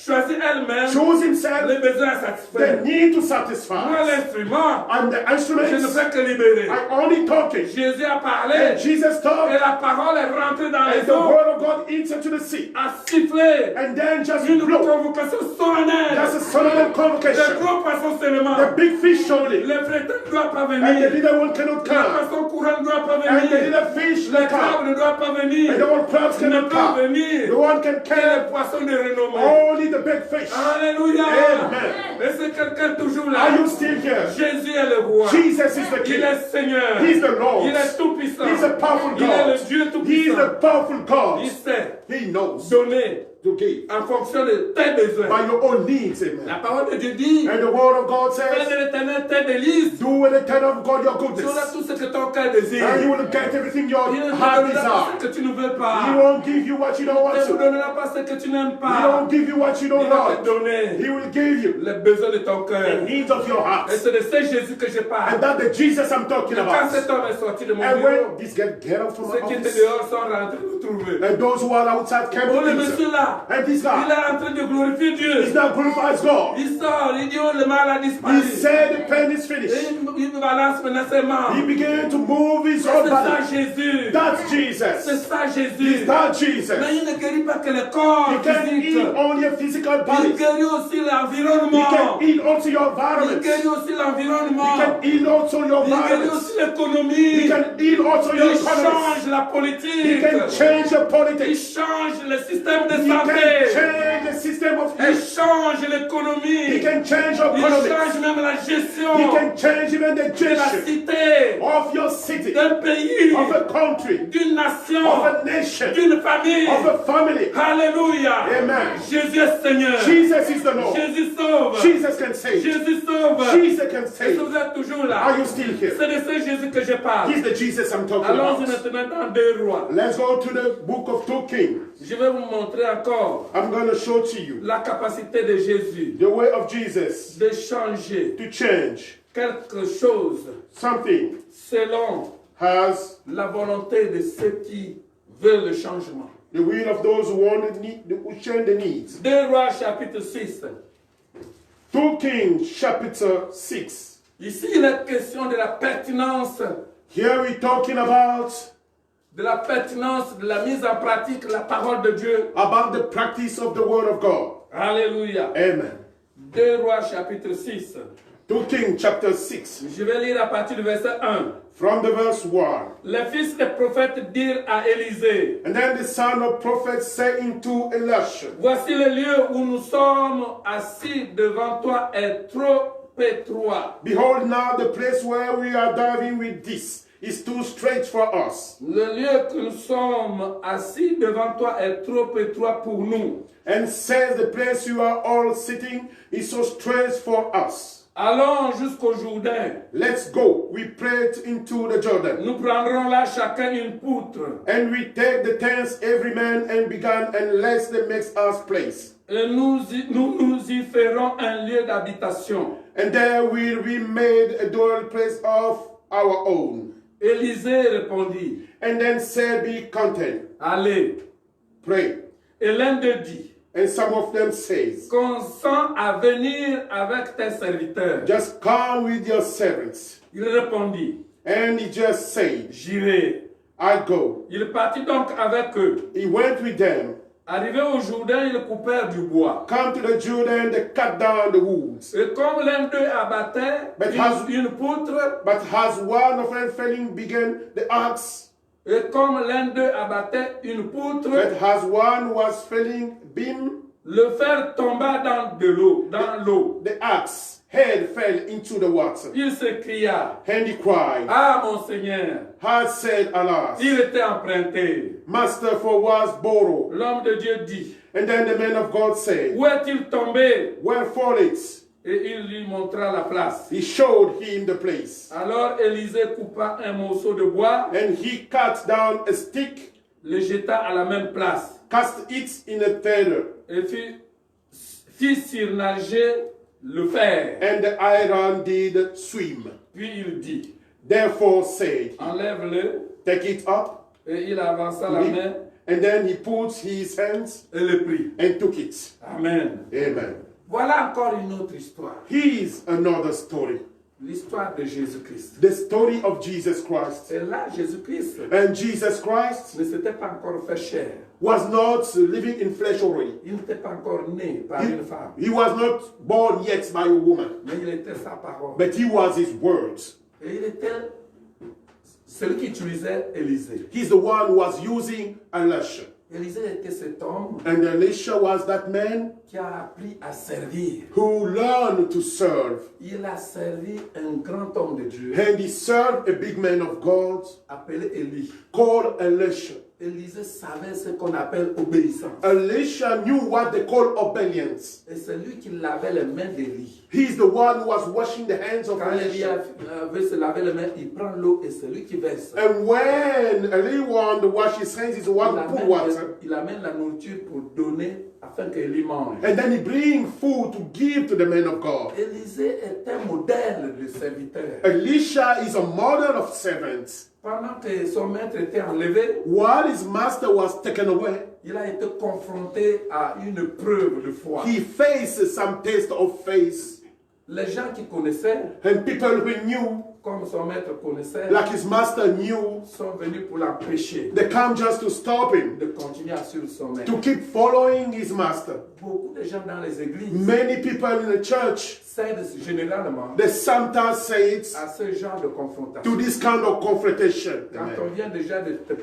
les besoins à the satisfaire. need to Moi, satisfy. l'instrument, And the je ne instruments fais que libérer. are only talking. Jésus a parlé And Jesus et talked, la parole est rentrée dans and les the eaux, word of God eats into the sea. a sifflé And then just une blow. convocation solennelle. That's a solemn Les convocation. gros poissons seulement. The big fish only. Les frétins ne doivent pas And the venir. little one cannot Les come. poissons courants ne doivent pas And the venir. little fish Les can crabes come. ne doivent pas venir. And the old crabs Ne cannot peuvent come. venir. The one can Que carry les poissons de renommée. only the big fish. Alléluia. Amen. Et c'est quelqu'un toujours là. Are you still here? Jésus est le roi. Jesus is the Il King. est Seigneur. He's the Lord. Il est tout puissant. He's a powerful Il est le God. Dieu tout He is puissant. a powerful God. Il sait He knows donner to give en fonction de tes besoins. by your own needs. La Amen. parole de Dieu dit, And the word of God fais says, de l'éternel tes délices. do with the ten of God your Tu auras goodness. tout ce que ton cœur désire. And you will get everything your Il ne te heart donnera pas ce desires. que tu ne veux He pas. won't give you what you don't want Il ne te to. donnera pas ce que tu n'aimes He pas. won't give you what you Il don't va te want. donner He will give you les besoins de ton the cœur. needs of your heart. Et c'est de ce Jésus que je parle. And that's the Jesus I'm talking Quand about. cet homme est sorti de mon And bureau, when this guy get out from my ceux qui étaient office, dehors sont rentrés nous trouver. and those who are outside came Oh, to le meet monsieur him. là, And this il est guy, en train de glorifier Dieu. he's now glorifies God. Il sort, il dit, oh, le mal a disparu. He said the pain is Et finished. il balance maintenant ses mains. He began to move his C'est whole ça body. Jésus. That's C'est Jesus. ça Jésus. Is that Mais Jesus? il ne guérit pas que le corps He can physique. heal only a physical Il body. guérit aussi He l'environnement. can heal also your Il environment. guérit aussi He l'environnement. can heal also your Il guérit environment. aussi l'économie. He can heal also your Il economy. change la He politique. can change your Il politics. change le système de He can santé. change the system of Il health. change He l'économie. can change your Il economy. change même la gestion He can change even the de la gesture cité, of your city, d'un pays, of a country, d'une nation, of a nation, d'une famille. of a family. Alléluia. Amen. Jésus est Seigneur. Jesus is the Lord. Jésus sauve. Jesus can save. Jésus sauve. Jesus can Est-ce que save. vous êtes toujours là? Are you still here? C'est de ce Jésus que je parle. He's the Jesus I'm talking Allons-y about. maintenant dans 2 Rois. Let's go to the book of 2 Kings. Je vais vous montrer encore I'm going to show to you la capacité de Jésus the way of Jesus de changer to change quelque chose something selon has la volonté de ceux qui veulent le changement. the will of those who want the need, who change the needs. 2 Rois chapitre 6. 2 Kings chapter 6. Ici, il est question de la pertinence Here we're talking about de la pertinence de la mise en pratique de la parole de Dieu. about the practice of the Word of God. Alléluia. Amen. 2 Rois chapitre 6. 2 Kings chapter 6, Je vais lire à partir du verset 1. from the verse 1. Les fils des prophètes dirent à Élisée, And then the son of prophet said unto Elisha, voici le lieu où nous sommes assis devant toi est trop étroit. behold, now the place where we are diving with this is too straight for us. Le lieu que nous sommes assis devant toi est trop étroit pour nous. And says the place you are all sitting is so straight for us. Allons jusqu'au Jourdain. Let's go. We prayed into the Jordan. Nous prendrons là chacun une poutre. And we take the tents, every man, and began, and let's them make us place. Et nous y ferons un lieu d'habitation. And there will we made a dwelling place of our own. Élisée répondit, And then said, be content, allez. pray. Et l'un d'eux dit, And some of them says, consens à venir avec tes serviteurs. just come with your servants. Il répondit, And he just said, j'irai. I go. Il partit donc avec eux. He went with them. Arrivé au Jourdain, ils coupèrent du bois. Come to the Jordan, they cut down the woods. Et comme l'un d'eux abattait une poutre, But as one of them felling began the axe, et comme l'un d'eux abattait une poutre, but as one was felling beam, le fer tomba dans l'eau. the axe head fell into the water. Il s'écria, And he cried, ah mon Seigneur, had said, alas, il était emprunté. Master, for was borrowed. L'homme de Dieu dit, And then the man of God said, où est-il tombé? where fall it? Et il lui montra la place. He showed him the place. Alors Élisée coupa un morceau de bois, And he cut down a stick, le jeta à la même place, cast it in a feather, et fit surnager le fer. and the iron did swim. Puis il dit, Therefore said, enlève-le, take it up. et il avança la main And then he put his hands et le prit. and took it. Amen. Amen. Voilà encore une autre histoire. Here's another story. L'histoire de Jésus-Christ. The story of Jesus Christ. Et là, Jésus-Christ And Jesus Christ ne s'était pas encore fait chair. was not living in flesh already. Il n'était pas encore né par une femme. He was not born yet by a woman, Mais il était sa parole. but he was his words. Et il était celui qui utilisait Élisée. He's the one who was using Elisha. Élisée était cet homme And Elisha was that man qui a appris à servir. who learned to serve. Il a servi un grand homme de Dieu And he served a big man of God appelé Élie. called Elisha. Élisée savait ce qu'on appelle obéissance. Elisha knew what they call obedience. Et c'est lui qui lavait les mains d'Élie. He's the one who was washing the hands of Quand Élie Elisha. veut se laver les mains, il prend l'eau et c'est lui qui verse. And when Eli wanted to wash his hands, he's the one who put water. Il amène la nourriture pour donner afin qu'Élie mange. And then he brings food to give to the man of God. Élisée est un modèle de serviteur. Elisha is a model of servants. Pendant que son maître était enlevé, While his master was taken away, il a été confronté à une preuve de foi. he faced some test of faith. Les gens qui connaissaient, And people who knew, comme son maître connaissait, like his master knew, sont venus pour l'empêcher they come just to stop him, de continuer à suivre son maître. to keep following his master. Beaucoup de gens dans les églises Many people in the church, cèdent généralement they sometimes say it à ce genre de confrontation. to this kind of confrontation. Quand on vient déjà de te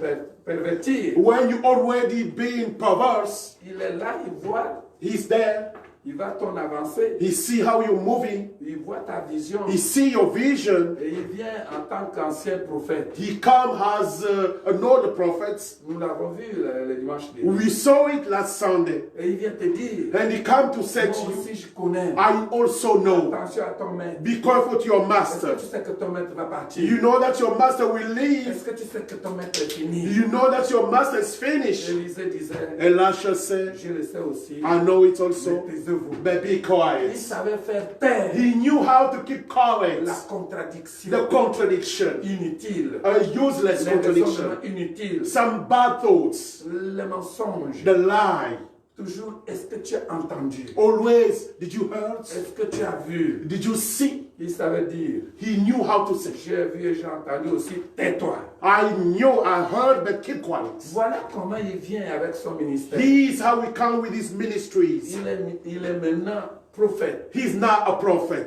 pervertir, When you already being perverse, il est là, il voit, he's there. il va ton avancée, He see how you're moving. il voit ta vision He see your vision. et il vient en tant qu'ancien prophète. He come as an older prophet. Nous l'avons vu le dimanche dernier. We saw it last Sunday. Et il vient te dire, And he come to say moi to you, aussi je connais. I also know. Attention à ton maître. Be careful to your Est-ce master. que tu sais que ton maître va partir? You know that your master will leave. Est-ce que tu sais que ton maître est fini? You know that your master is finished. Élisée disait, Elisha said, je le sais aussi, I know it mais also, taisez-vous. but be Il quiet. savait faire taire He knew how to keep quiet. la contradiction The contradiction, inutile, a useless les contradiction, raisonnements inutiles, some bad thoughts, les mensonges. the lie. Toujours, est-ce que tu as entendu? Always, did you heard? Est-ce que tu as vu? Did you see? Il savait dire, He knew how to say. j'ai vu et j'ai entendu aussi, tais-toi. I heard, but keep quiet. Voilà comment il vient avec son ministère. Here's how we come with his ministries. Il est maintenant prophète. He's not a prophet.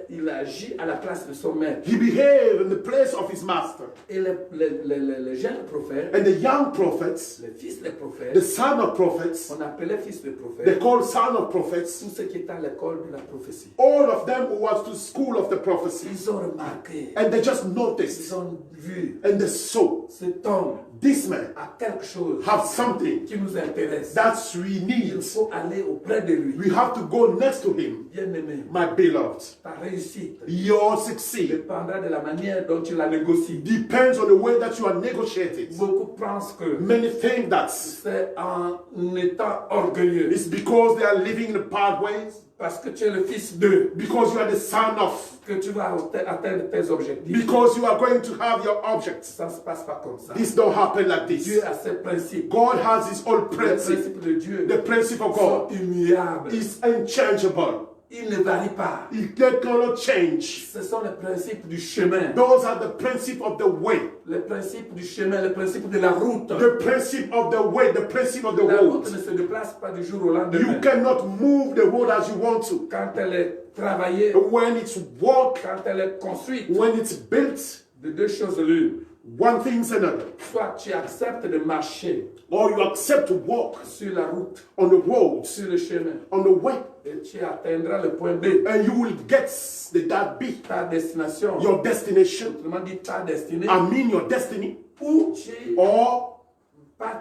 Il agit à la place de son maître. He behaved in the place of his master. Et les jeunes prophètes, And the young prophets, les fils des the prophètes, son of prophets, on appelait fils de they prophètes, called son of prophets, tous ceux qui étaient à l'école de la prophétie. all of them who was to school of the prophecy. Ils ont remarqué, And they just ils noticed, ont vu, and they saw, cet homme this man a quelque chose have something qui nous intéresse. that we Il need. faut aller auprès de lui. We have to go next to him. Bien-aimé, My beloved, ta réussite your succeed dépendra de la manière dont tu la négocies. depends on the way that you are negotiated. Beaucoup pensent que Many think that c'est en étant orgueilleux, it's because they are living in the pathways, parce que tu es le fils d'eux, because you are the son of, que tu vas atteindre tes objectifs. because you are going to have your objects. Ça ne se passe pas comme ça. This don't happen like Dieu this. a ses principes. God has his own Les principle. principes de Dieu The principle of sont God immuables. is unchangeable. Ils ne varient pas. It cannot change. Ce sont les principes du chemin. Those are the principle of the way. Les principes du chemin, les principes de la route. The principle of the way, the principle of the La road. route ne se déplace pas du jour au You lendemain. cannot move the road as you want to. Quand elle est travaillée, When it's walk, quand elle est construite, when it's built, de deux choses l'une. one thing's another. Soit tu acceptes de marcher Or you accept to walk sur la route, on the roads, sur le chemin, on the way, et tu atteindras le point B, and you will get that B, ta destination. your destination. Autrement dit, ta destinée, I mean your destiny. où tu Or passes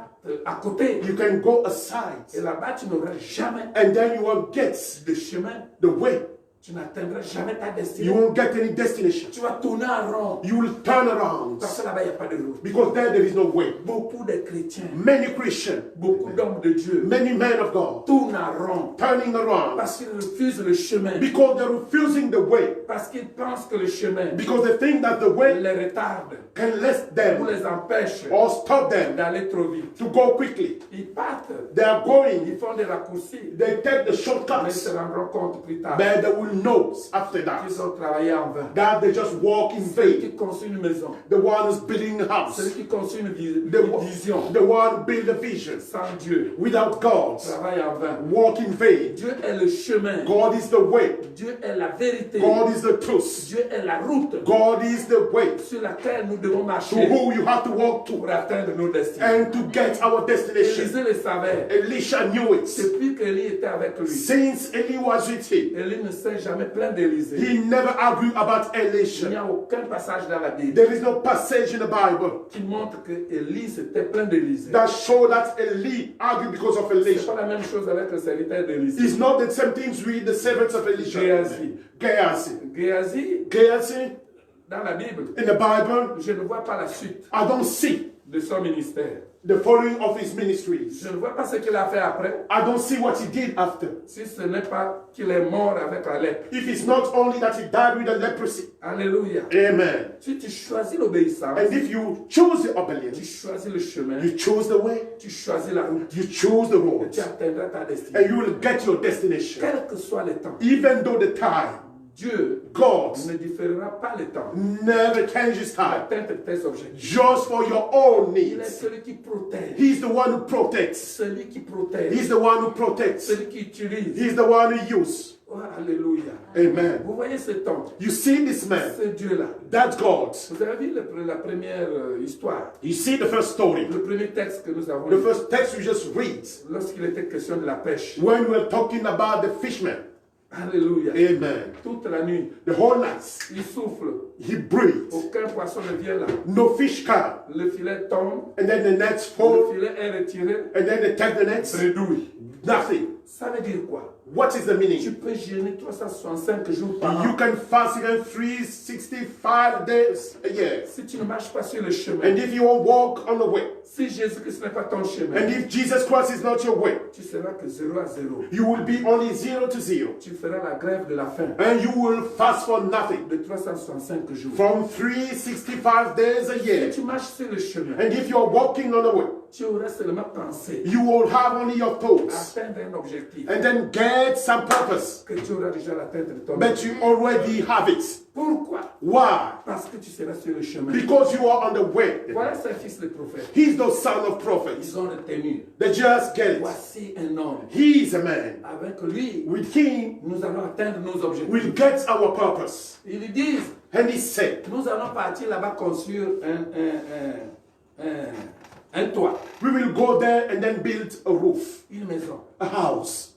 à côté. you can go aside, Et là-bas, tu n'auras jamais and then you won't get de chemin. the way. Tu n'atteindras jamais ta destinée. You won't get any destination. Tu vas tourner en rond. You will turn around, Parce que là-bas, il n'y a pas de route. because there is no way. Beaucoup de chrétiens, Many Christians, beaucoup d'hommes de Dieu many men of God, tournent en rond turning around parce qu'ils refusent le chemin. because they're refusing the way, Parce qu'ils pensent que le chemin because they think that the way les retarde can let ou them les empêche or stop them d'aller trop vite. to go quickly. Ils partent, They are going, ils font des raccourcis, they take the mais ils shortcuts, se rendront compte plus tard but they will know after that qu'ils ont travaillé en vain. that they just walk in Celui vain. qui construit une maison, The one who's building a celui house, qui construit une the, vision the one who build a vision sans Dieu, without God, travaille en vain. walk in vain. Dieu est le chemin, God is the way, Dieu est la vérité, God is the truth, Dieu est la route God is the way sur laquelle nous devons to marcher who you have to walk to pour atteindre nos destinées. and to get our destination. Élisée le savait. Elisha knew it. Depuis qu'Élie était avec lui, Since Eli was with him, Élie ne s'est jamais plaint d'Élisée. he never argued about Il n'y Elisha. a aucun passage dans la Bible There is no passage in the Bible qui montre que Élie s'était plaint d'Élisée. that show that Eli argued because of C'est Elisha. pas la même chose avec le serviteur d'Élisée. It's not the same things with the servants of Elisha. Géasi. Gehazi. Géasi, Gehazi, dans la Bible, in the Bible, je ne vois pas la suite I don't see de son ministère. the following of his ministries. Je ne vois pas ce qu'il a fait après, I don't see what he did after. si ce n'est pas qu'il est mort avec la lèpre. If it's not only that he died with the leprosy. Alléluia. Amen. Si tu choisis l'obéissance, And if you choose the tu obedience, choisis le chemin, you choose the way, tu choisis la route, you choose the et road, tu atteindras ta destinée. and you will get your destination. Quel que soit le temps, Even though the time, Dieu God ne différera pas le temps never changes time. d'atteindre tes objectifs. Just for your own Il est needs. celui qui protège, He's the one who protects. celui qui protège, He's the one who protects. celui qui utilise. He's the one who uses. Oh, alléluia. Amen. Vous voyez cet homme, You see this man, ce Dieu-là. that's God. Vous avez vu la première histoire, You see the first story, le premier texte que nous avons the lu, first text we just read, lorsqu'il était question de la pêche. when we're talking about the fisherman. Alléluia. Amen. Toute la nuit, The whole night, il souffle. he breathes. Aucun poisson ne vient là. No fish come. Le filet tombe, And then the nets le fall, filet est retiré, and then they take the nets. bredouille. Nothing. Ça veut dire quoi? What is the Tu meaning? peux jeûner 365 jours par You an. can fast even 365 days a year. Si tu ne marches pas sur le chemin, And if you won't walk on the way, si Jésus-Christ n'est pas ton chemin, and if Jesus Christ is not your way, tu seras que 0 à 0. you will be only 0 to 0. Tu feras la grève de la faim And you will fast for nothing de 365 jours. from 365 days a Si year. tu marches sur le chemin, And if you're walking on the way, tu auras seulement pensé you will have only your thoughts atteindre un objectif and then get some purpose. que tu auras déjà l'atteindre de ton But you already have it. Pourquoi? Why? Parce que tu seras sur le chemin. Because you are on the way. Voilà ces fils de prophètes. He's the son of prophets. Ils ont retenu. They just get it. Voici un homme. He is a man. Avec lui, With him, nous allons atteindre nos objectifs. we'll get our purpose. Ils disent, And he said, nous allons partir là-bas construire un toit, we will go there and then build a roof, une maison. a house.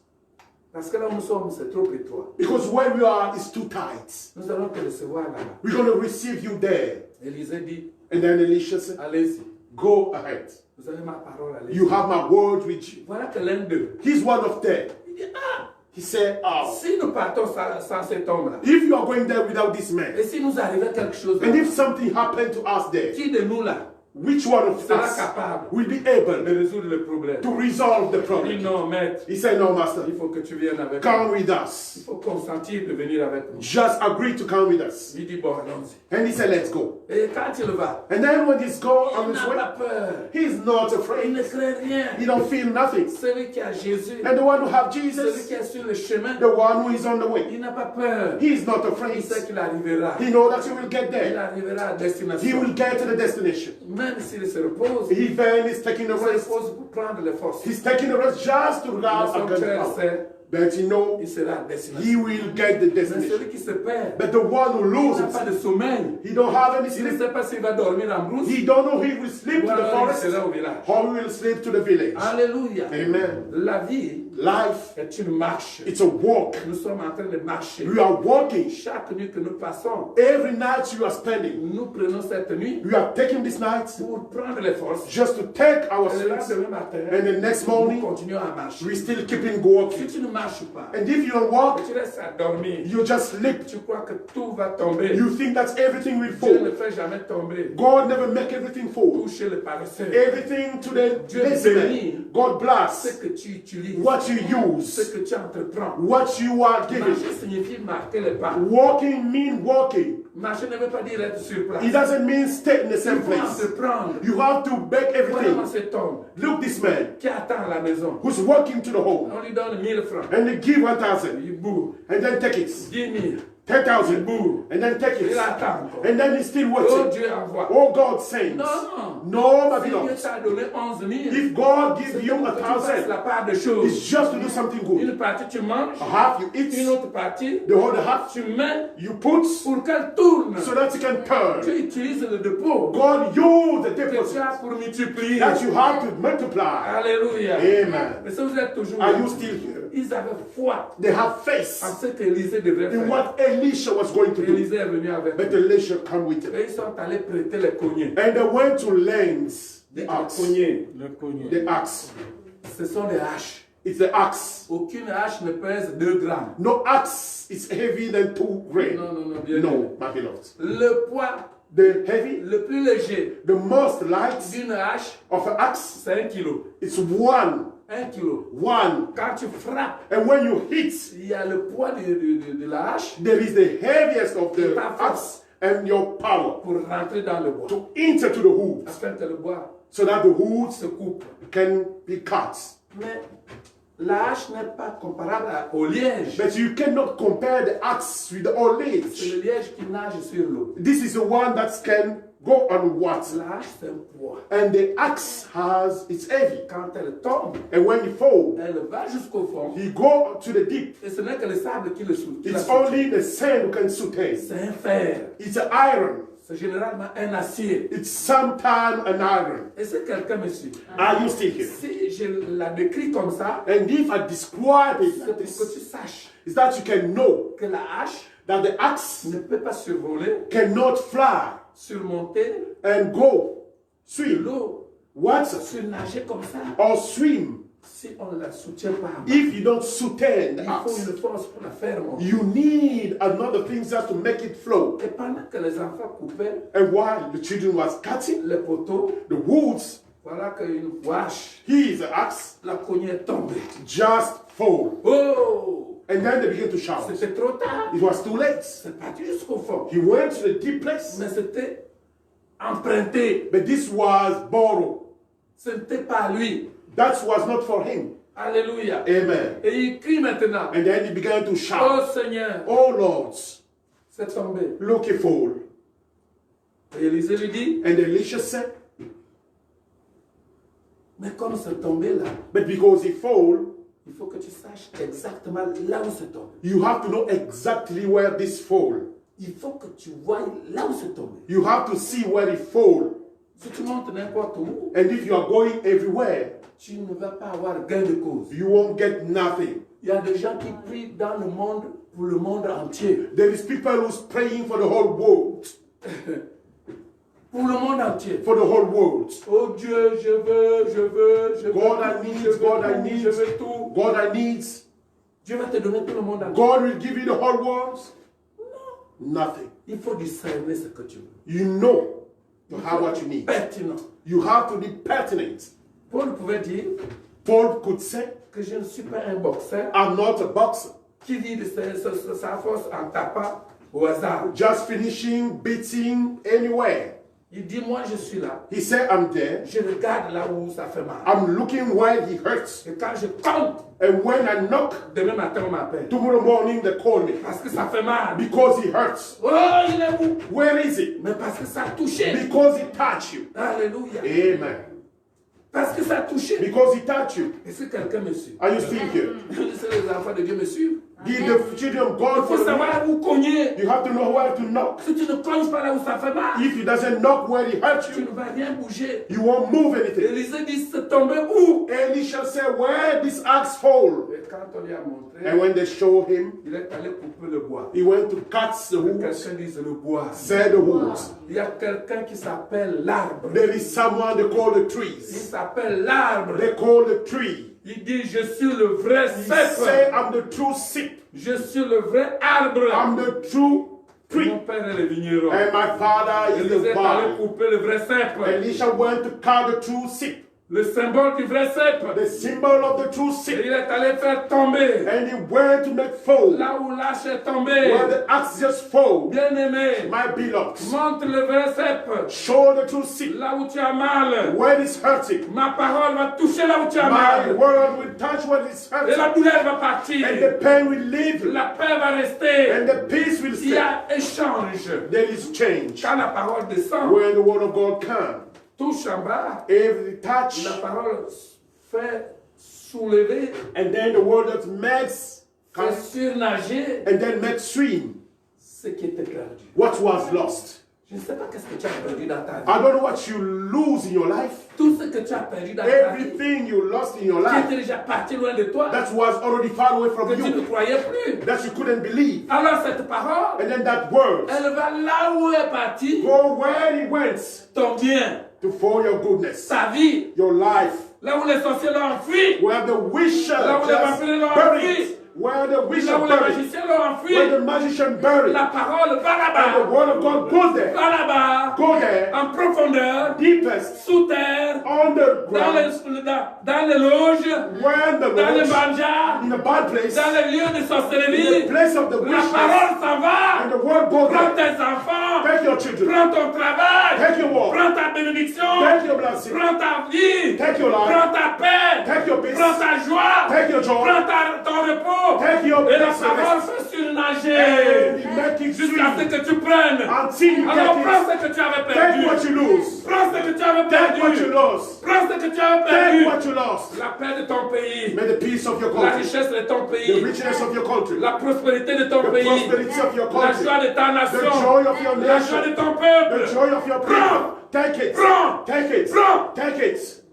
Parce que là où nous sommes, c'est trop étroit. Because where we are is too tight. Nous allons te recevoir là-bas. We're going to receive you there. Élisée dit, And then Elisha said, allez-y. go ahead. Vous avez ma parole, allez-y. You have my word with you. Voilà que l'un d'eux, He's one of them. il dit, ah, He said, oh, si nous partons sans cet homme-là, if you are going there without this man, et si nous arrivait quelque chose, and là, if something happened to us there, qui de nous là which one of sera us capable will be de able résoudre le problème? to resolve the Il dit, problem? non, maître, He said, no, master, il faut que tu viennes avec come nous. with Il us. faut consentir de venir avec nous. Just agree to come with us. Il dit, bon, allons-y. And he said, let's go. Et quand il va, And then when he's gone il on his n'a way, pas peur. he's not Il afraid. ne craint rien. He don't feel nothing. Celui qui a Jésus, And the one who have celui Jesus, qui est sur le chemin, the one who is on the way, il n'a pas peur. he is not Il afraid. sait qu'il arrivera. He knows that he will get Il there. arrivera à He destination. will get to the destination. Même s'il se repose, Even he's taking a il se rest. repose pour prendre les forces. He's taking a rest just to Mais rise son against cœur power. sait, But he knows il sera à he destination. will get the Mais destination. celui qui se perd, But the one who il n'a loses, pas de sommeil. he don't have any Il ne sleep. sait pas s'il va dormir en brousse He don't know he will sleep ou to the alors il forest sera au village. or he will sleep to the village. Alléluia. Amen. La vie Life, est une marche. it's a walk. Nous sommes en train de marcher. We are walking. Chaque nuit que nous passons, Every night you are spending, nous prenons cette nuit you are taking this night pour prendre les forces. just to take our Et le sleep. lendemain matin, And the next nous morning, continuons à marcher. we still keeping Si walking. tu ne marches pas, And if you don't walk, tu restes à dormir, you just sleep. tu crois que tout va tomber. You think that everything will Dieu ne fall. fait jamais tomber. God never make everything fall. Toucher le paresseux. Everything to the Dieu lazy man. bénit God Ce bless que tu utilises, what you ce use, que tu entreprends. what you are giving. Marcher signifie marquer les pas. Walking mean walking. Marcher ne veut pas dire être sur place. It doesn't mean stay in the Il same faut place. entreprendre. You have to make Voilà everything. cet homme Look this man qui attend à la maison. who's walking to the home On lui donne 1000 francs. and they give 1,000 Il boue. and then take it. 10 000. 10,000 Boo. and then take Il it. attend encore. And then he's still Oh, watching. Dieu envoie. Oh, God sends. Non. No, my Si Dieu beloved. t'a donné 11 000, If God c'est gives you pour que tu fasses 1,000, la part de it's choses. just to do something good. Une partie tu manges, A half you une eat, autre partie the other half tu mets you put pour qu'elle tourne. so that you can turn. Tu utilises le dépôt God use the que tu deposit as pour multiplier. that you have to multiply. Alléluia. Amen. Mais si vous êtes toujours Are là, you still here? ils avaient foi They have faith en ce qu'Élisée devrait in faire. what Elisha was going to do. Élisée est venu avec But eux. Elisha come with him. Et ils sont allés prêter les cognets. And they went to lends the Les axe. cognets. The axe. Ce sont des haches. It's the axe. Aucune hache ne pèse 2 grammes. No axe is heavy than 2 grain. Non, bien No, aimé. my beloved. Le poids The heavy, le plus léger the most light d'une hache, of an axe, c'est 1 kilo. it's 1. 1 kilo. Quand tu frappes, and when you hit, il y a le poids de la hache there is the heaviest of the Ta force. axe and your power pour rentrer dans le bois. to enter to the wood Afin que le bois so that the wood se coupe. can be cut. Mais la hache n'est pas comparable au liège. But you cannot compare the axe with the old C'est age. le liège qui nage sur l'eau. This is the one that can go on water. La hache, c'est un poids. And the axe it's heavy. Quand elle tombe, And when you fall, elle va jusqu'au fond. you go to the deep. Et ce n'est que le sable qui le qui la It's soutient. only the sand who can sustain. C'est un fer. It's an iron. C'est généralement un acier. It's sometimes an iron. Et si quelqu'un me suit, Are you still here? si je la décris comme ça, And if I describe it c'est like pour que this, tu saches is that you can know que la hache that the axe ne peut pas survoler, cannot fly surmonter and go swim, l'eau, water, surnager comme ça. or swim Si on ne la soutient pas, if you don't sustain the il faut axe. une force pour la faire monter. You need another thing just to make it flow. Et pendant que les enfants coupaient And while the children was cutting les poteaux, the woods, voilà qu'une vache, he is the axe la cognée est tombée. just fall. Oh! And then they began to shout. C'était trop tard. It was too late. C'est parti jusqu'au fond. He went to the deep place, Mais c'était emprunté. but this was borrowed. Ce n'était pas lui. That was not for him. Alléluia. Amen. Et il crie maintenant. And then he began to Oh shout, Seigneur, Oh Lord, C'est tombé. Look, he fall. Et Élisée lui dit, And Elisha said, mais comme c'est tombé là, but because he fall, il faut que tu saches exactement là où c'est tombé. you have to know exactly where this fall. Il faut que tu vois là où c'est tombé. You have to see where it fall. Si tu montes n'importe où, And if you are going everywhere, tu ne vas pas avoir gain de cause. you won't get nothing. Il y a des gens qui prient dans le monde pour le monde entier. There is people who's praying for the whole world. Pour le monde entier. For the whole world. Oh Dieu, je veux God, I tout, need, je veux God, tout, I need, je veux tout. God, I need. Dieu va te donner tout le monde entier. God will give you the whole world. Nothing. Il faut discerner ce que tu veux. You know you have what you need. Pertinent. You have to be pertinent. Paul pouvait dire Paul could say, que je ne suis pas un boxeur I'm not a boxer. qui vit de sa force en tapant au hasard. Just finishing, beating anywhere. Il dit, moi je suis là. He said, I'm there. Je regarde là où ça fait mal. I'm looking where he hurts. Et quand je compte, And when I knock, demain matin on m'appelle. tomorrow morning they call me. Parce que ça fait mal. Because he hurts. Oh, il est où? Where is it? Mais parce que ça a touché. Because he touched you. Alléluia. Amen. Parce que ça a touché. Because he touched you. Est-ce que quelqu'un me suit? Are you still here? C'est les enfants de Dieu me suivent. Did the children of Il God faut follow me? savoir où cogner. You have to know where to knock. Si tu ne cognes pas là où ça fait mal, If he doesn't knock where he hurts tu you, ne vas rien bouger. you won't move anything. Élisée dit, c'est tombé où? Elisha said, where this axe fall? Et quand on lui a montré, And when they showed him, il est allé couper le bois. he went to cut the wood, Quelqu'un dit, c'est le bois. said the wood. Il y a quelqu'un qui s'appelle l'arbre. There is someone they call the Il trees. s'appelle l'arbre. They call the tree. Il dit, je suis le vrai He cèpe. said, I'm the true sip. Je suis le vrai arbre. I'm the true tree. Mon père est le vigneron. And my father is Élisée the est allé vine. couper le vrai cèpe. Elisha went to cut the true sip. Le symbole du vrai cèpe. The symbol of the true Et sip. il est allé faire tomber. And he went to make fall. Là où l'âche est tombé. Where the axe just fall. Bien aimé. My beloved. Montre le vrai cèpe. Show the true sip. Là où tu as mal. Where it's hurting. Ma parole va toucher là où tu as My mal. word will touch where it's Et hurting. la douleur va partir. And the pain will leave. La paix va rester. And the peace will Il y stay. a échange. There is change. Quand la parole descend, Where the word of God comes. touche en bas, Every touch. la parole fait soulever, And then the word that makes fait surnager and then makes swim. ce qui était perdu. What was lost. Je ne sais pas qu'est-ce que tu as perdu dans ta vie. I don't know what you lose in your life. Tout ce que tu as perdu dans ta vie, Everything you lost in your qui life. était déjà parti loin de toi, That was already far away from que tu ne you. croyais plus. That you couldn't believe. Alors cette parole, And then that word. elle va là où est partie, Go where it went ton bien, to for your goodness. ta vie, Your life. là où les sorciers l'ont enfui, Where the wisher Là où les just vampires l'ont buried. enfui. Where the wisher là où les buried. magiciens l'ont enfui, Where the magician buried. la parole va And the là-bas, word of God goes there. va là-bas, Go there. en profondeur, Deepest. sous terre, dans Underground. les loges, When the dans les Lord banjas, in a bad place. dans les lieux de In the sorcellerie. place of the La witches. parole s'en And va. the word goes Prends there. tes enfants, Take your children. prends ton travail, Take your walk. prends ta bénédiction, Take your blessing. prends ta vie, Take your life. prends ta paix, Take your peace. prends ta joie, Take your joy. prends ton repos. Take your Et la peace. parole fait And surnager you make it jusqu'à ce sweet. que tu prennes. Until you Alors prends get ce que tu avais it. Take what perdu. you lose. Prends ce que tu avais Take what you perdu. lost. Prends ce que tu avais Take perdu. what you lost. La paix de ton pays, May the peace of your la country. richesse de ton The pays, richness of your country. la prospérité de ton The pays, prosperity of your la country. joie de ta The nation, joy of your la joie de nation. ton The peuple. joy of your people. Take it. Prends. Take it. Prends. Take it.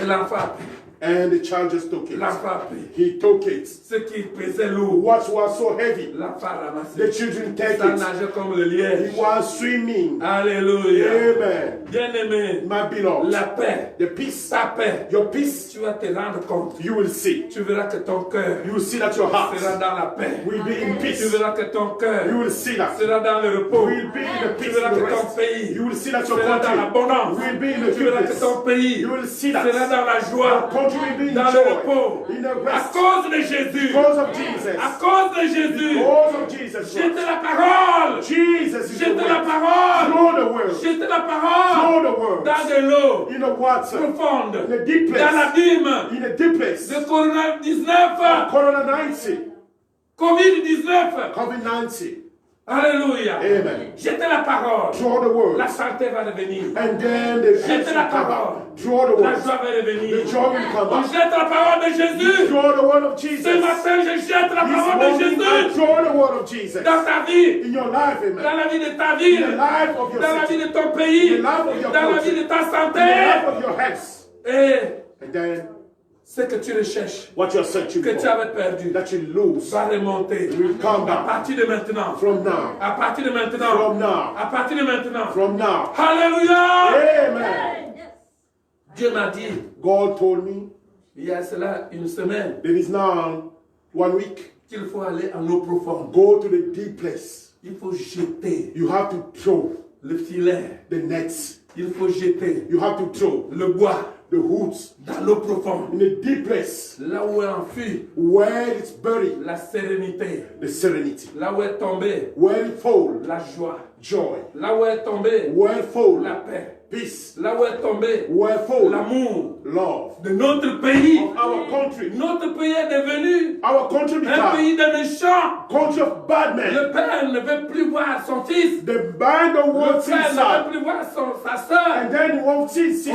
Et l'enfant a pris. And the child just took it. L'enfant a pris. He took it. Ce qui pesait lourd, What was so heavy, l'enfant a ramassé. the children take Ça it. nageait comme le He liège. was swimming. Alléluia. Amen. Bien-aimé, My beloved, la paix, the peace, ta paix, your peace, tu vas te rendre compte. you will see. Tu verras que ton cœur You will see that your heart sera dans la paix. will be in Tu peace. verras que ton cœur You will see that. sera dans le repos. You will be in the Tu peace verras and the que ton rest. pays You will see that your sera dans country l'abondance. will be in the Tu verras que goodness. ton pays You will see that sera dans la joie, your country will be in dans le joy, repos. in the À rest. cause de Jésus. Because of Jesus. À cause de Jésus. Because of Jesus. Jette la parole. Jesus is the Jette la way. parole. Throw the word. Jette la parole. Throw the word. Dans de l'eau In the water. profonde. In the deep Dans place. l'abîme In the deep place. de Corona-19. Corona 19. Covid-19. COVID-19. Alléluia. Amen. Jetez la parole. Draw the word. La santé va revenir. And then the peace Jetez will la come parole. out. Draw the La word. joie va revenir. The joy will come On out. jette la parole de Jésus. Draw the word of Jesus. Ce matin, je jette la This parole de morning, I Jésus draw the word of Jesus. dans ta vie, In your life, dans amen. la vie de ta In the ville, life of your dans la city. vie de ton pays, In the life of your dans la country. vie de ta In the santé. life of your health. Et And then ce que tu recherches, what you're searching que tu for, avais perdu, that you lose, va remonter. will come À back. partir de maintenant. From now. À partir de maintenant. From now. À partir de maintenant. From now. Alléluia. Amen. Dieu m'a dit, God told me il y a cela une semaine, there is now 1 week. qu'il faut aller en eau profonde. Go to the deep place. Il faut jeter You have to throw le filet. the nets. Il faut jeter You have to throw le bois the hoods dans l'eau profonde. in the deep place Là où est enfui where it's buried, la sérénité. the serenity. Là où est tombée Where it fall, la joie. joy. Là où est tombée Where it fall, la paix. peace. Là où est tombé Where it fall, l'amour love. de notre pays. Of our country. Notre pays est devenu Our country un become pays de méchants. country of bad men. Le père ne veut plus voir son fils. The bind of Le one frère ne son, veut plus voir sa soeur. and then one sister.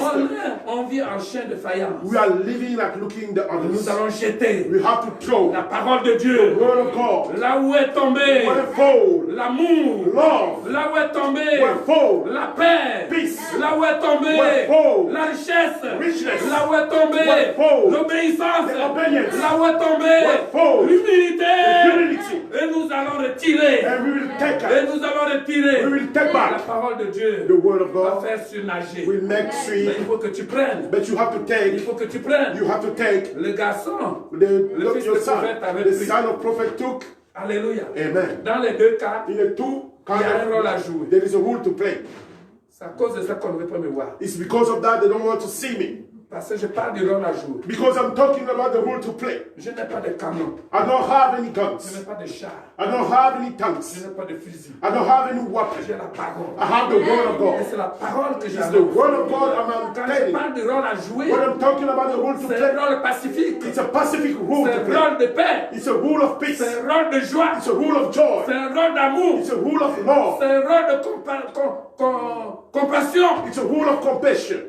On vit en chien de faïence. We are living like looking the others. Nous allons jeter We have to throw la parole de the Dieu. word of God. Là où est tombé Where it fall, l'amour. love. Là où est tombé Where it fall, la paix. peace. Là où est tombé Where it fall, la richesse. richness. Là où est tombé Where it fall, l'obéissance. the obedience. Là où est tombé Where it fall, l'humilité. the humility. Et nous allons retirer. And we will take Et it. nous allons retirer We will take la back parole de Dieu. the word of Va God. faire surnager. Will make Mais sweet. il faut que tu prennes. But you have to Il take. faut que tu prennes. You have to take Le garçon. the fils your de son. prophète avait The pris. son of prophet took. Alléluia. Amen. Dans les deux cas, In the two il y a un rôle à kinds jouer. of, there is a role to play. C'est à cause de ça qu'on ne veut pas me voir. It's because of that they don't want to see me. Parce que je parle du rôle à jouer. Because I'm talking about the role to play. Je n'ai pas de canon. I don't have any Je guns. n'ai pas de char. I don't have any Je tanks. n'ai pas de fusil. I don't have any weapon. J'ai la parole. I have the word of Et God. c'est la parole que j'ai. It's the word of God I'm Quand je telling. parle du rôle à jouer, When I'm talking about the role to c'est un play, rôle pacifique. it's a pacific role C'est to un play. rôle de paix. It's a rule of peace. C'est un rôle de joie. It's a rule of joy. C'est un rôle d'amour. It's a rule of love. C'est un rôle de compassion. It's a rule of compassion.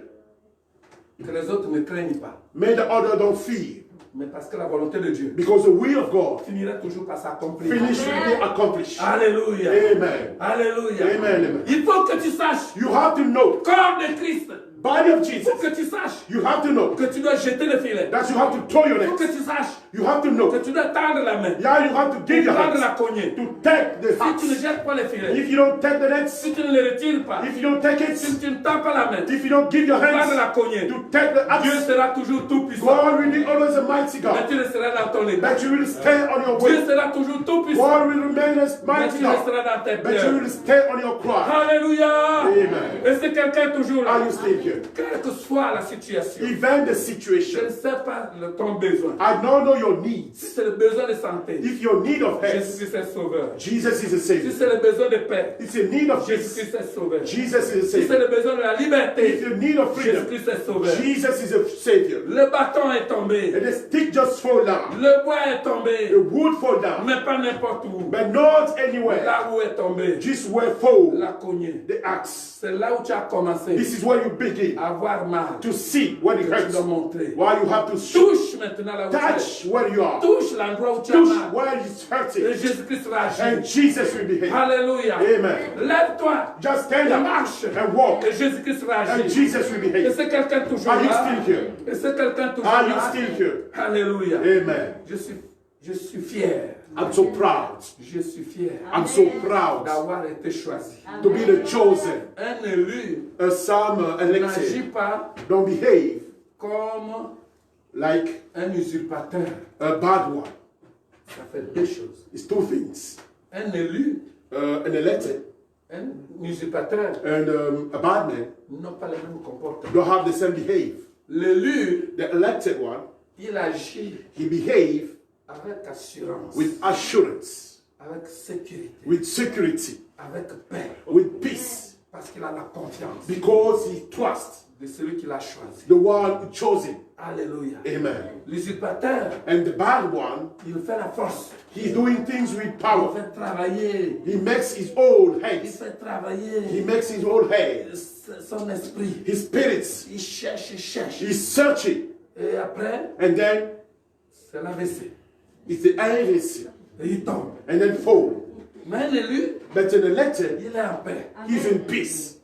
Que les autres ne craignent pas. May the other don't fear. Mais parce que la volonté de Dieu Because the will of God finira toujours par s'accomplir. finish will be accomplished. Alléluia. Amen. Alléluia. Amen, amen. Il faut que tu saches, You have to know, corps de Christ, body of il faut Jesus, que tu saches you have to know que tu dois jeter le filet. that you have to throw your Il faut que net. tu saches You have to know. que tu dois tendre la main. Yeah, you have to give your Tendre la hands cognée. to take the Si tu ne hands. jettes pas le filet, If you don't take the nets, si tu ne le retires pas, if you don't take si it, tu ne tends pas la main, if you don't give your tendre hands la cognée, to take the Dieu axe, sera toujours tout puissant. God will be always a mighty Mais God. tu resteras dans ton état. That you will stay on your Dieu way. sera toujours tout puissant. God will remain as Mais mighty tu God. resteras dans tes But you pleurs. will stay on your cross. Alléluia. Amen. Et c'est quelqu'un toujours là. Are you still here? Quelle que soit la situation, Even the je situation, ne sais pas ton besoin. I don't know your Si needs. c'est le besoin de santé, If your need of health, Jésus-Christ est sauveur. Jesus is a Si Savior. c'est le besoin de paix, It's a need of peace. Jésus-Christ est sauveur. Si Jesus is a c'est Savior. le besoin de la If liberté, you need of freedom, Jésus-Christ est sauveur. Jesus is a Savior. Le bâton est tombé. And the stick just fall down. Le bois est tombé. The wood fall down. Mais pas n'importe où. But not anywhere. Là où est tombé, Just where fall la cognée. the axe. C'est là où tu as commencé This is where you begin à avoir mal. to see when it Que tu hurts. dois montrer. Why you have to Touche maintenant là où tu es. touch where you are. Touche l'endroit où tu as Touch mal. where it's Et hurting. Jésus-Christ va And agir. Jesus will be here. Alléluia. Amen. Lève-toi. Just stand Et up marche. and walk. Et Jésus-Christ va And agir. Jesus will be Et here. c'est quelqu'un toujours Are you là. still here? Et c'est quelqu'un toujours Are you là. still here? Alléluia. Amen. Je suis fier. I'm so proud. Je suis fier I'm so proud d'avoir été choisi. to be the chosen. Un élu A some n'agit elected pas don't behave comme like un usurpateur. a bad one. Ça fait deux choses. It's two things. Un élu, An elected un usurpateur and a bad man n'ont pas le même comportement. don't have the same behave. L'élu, The elected one, il agit he behave avec assurance, with assurance, avec sécurité, with security, avec paix, with peace, parce qu'il a la confiance because he trusts de celui qui l'a choisi. The one who chose him. Alléluia. Amen. L'usurpateur, And the bad one, il fait la force. he's doing things with Il power. fait travailler. He makes his own Il head. fait travailler He makes his own head. son esprit. His spirits. Il cherche, il cherche. He's searching. Et après, And then c'est l'AVC. it's the AVC. Et il tombe. And then fall. Mais l'élu, But in the letter, il est en paix. he's in peace.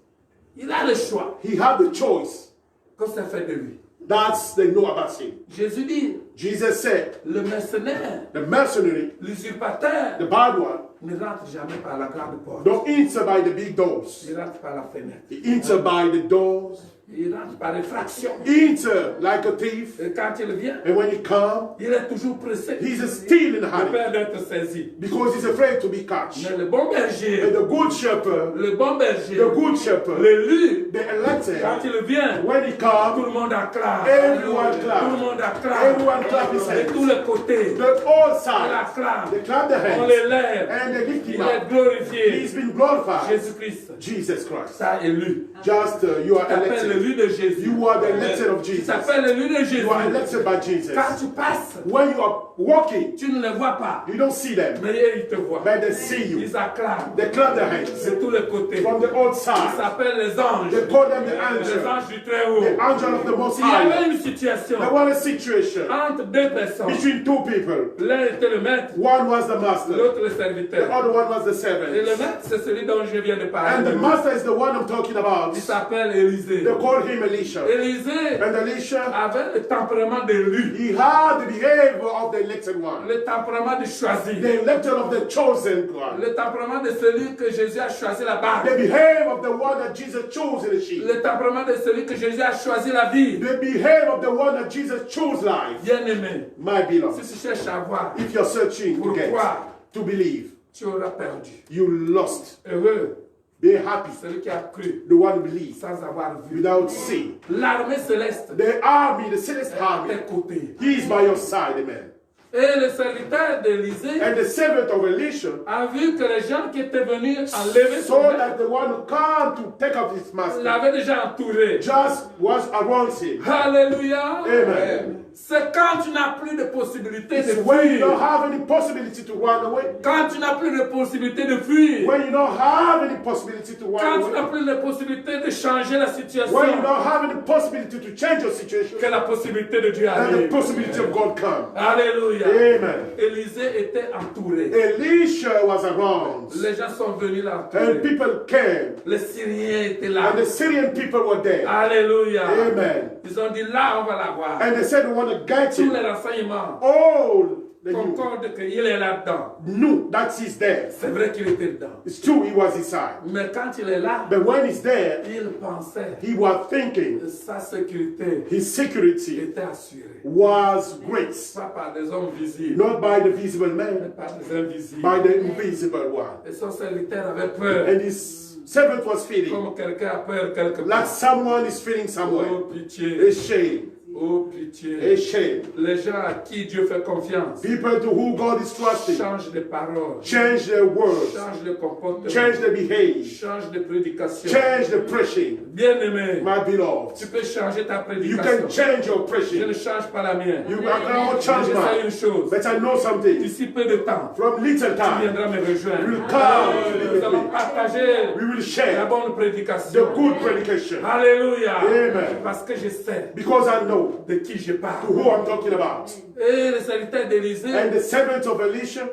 Il a le choix. He had the choice. Qu'est-ce que ça fait de lui? That's they know about him. Jésus dit, Jesus said, le mercenaire, the mercenary, l'usurpateur, the bad one, ne rentre jamais par la grande porte. don't enter by the big doors. Il rentre par la fenêtre. He enter by the doors. Il rentre par effraction. Enter like a thief. Et quand il vient, And when he comes, il est toujours pressé. he's still in De hurry peur d'être saisi. because he's afraid to be catched. Mais le bon And berger, the good shepherd, le bon berger, the good shepherd, l'élu, the elected, quand il vient, when he tout comes, le monde acclame. everyone Tout le clap. monde acclame. Everyone clap his De hands. tous les côtés, The all on sides, acclame. they clap their On hands l'élève. and they lift Il him est up. glorifié. He's been glorified. Jésus-Christ, Jesus Christ. ça élu. Just you are Tu t'appelles elected. l'élu de Jésus. You are the elected of Tu Jesus. t'appelles l'élu de Jésus. You are elected by Jesus. Quand tu passes, When you are walking, tu ne les vois pas. you don't see them, Mais eux, ils te voient. but they see you. Ils acclament They clap their hands de tous les côtés. from the old Ils side. s'appellent les anges. They call them the Les angel, anges du Très-Haut. the angel of the Most S'il y avait High. une situation There was a situation entre deux personnes, between two people. l'un était le maître, One was the master, l'autre le the serviteur. other one was the Et le servant. maître, c'est celui dont je viens de And parler. the master is the one I'm talking about. Il s'appelle Élisée. They call him Elisha. Élisée And Elisha, avait le tempérament d'élu, he had the behavior of the elected one, le tempérament de choisi, the elected of the chosen one, le tempérament de celui que Jésus a choisi la the barque, behavior of the one that Jesus chose in the sheep, le tempérament de celui que Jésus a choisi la vie. the behavior of the one that Jesus chose life. Bien-aimé, My si beloved, tu cherches à voir, if you're searching to get, pourquoi to believe, tu auras perdu. you lost. Heureux, Be happy, celui qui a cru the one who believes sans avoir vu. without seeing. L'armée céleste The army, the celestial à army, tes côtés. he is by your side, amen. Et le serviteur d'Élisée And the servant of Elisha a vu que les gens qui étaient venus enlever son saw maître that the one who came to take up his master l'avaient déjà entouré. just was around him. Alléluia. Amen. C'est quand tu n'as plus de possibilité de It's when you fuir. don't have any possibility to run away. Quand tu n'as plus de possibilité de fuir. When you don't have any possibility to Quand run tu n'as away. plus de possibilité de changer la situation. When you don't have any possibility to change your situation. Que la possibilité de Dieu And the arrive. possibility of God come. Alléluia. Amen. Élisée était entouré. Elisha was around. Les gens sont venus And l'entourer. people came. Les Syriens étaient là. And the Syrian people were there. Alléluia. Amen. Ils ont dit là, on va l'avoir. And they said we want to get Tous him. les renseignements All the new concordent qu'il est là-dedans. knew that he's there. C'est vrai qu'il était dedans. It's true, he was inside. Mais quand il est là, But when he's there, il pensait he was thinking que sa sécurité his security était assurée. was great. Pas par des hommes visibles, Not by the visible mais man, par des invisibles. by the invisible one. Et son serviteur avait peur. And his servant was feeling Comme quelqu'un a peur quelque like part. someone is feeling somewhere. Oh pitié, A shame. oh A pitié. shame. Les gens à qui Dieu fait confiance People to who God is trusting changent de parole, change their words, changent de comportement, change their behavior, changent de prédication. change the preaching. Bien-aimé, My beloved, tu peux changer ta you prédication. can change your Je preaching. ne change pas la mienne. You cannot Mais change je sais mine. une chose. But I know something. D'ici peu de temps, From little tu time, viendras me rejoindre. we'll come Nous to allons the partager we will la share bonne the prédication. good predication. Alléluia. Amen. Parce que je sais Because I know de qui je to parle. who I'm talking about. Et le serviteur d'Élisée And the servant of Elisha,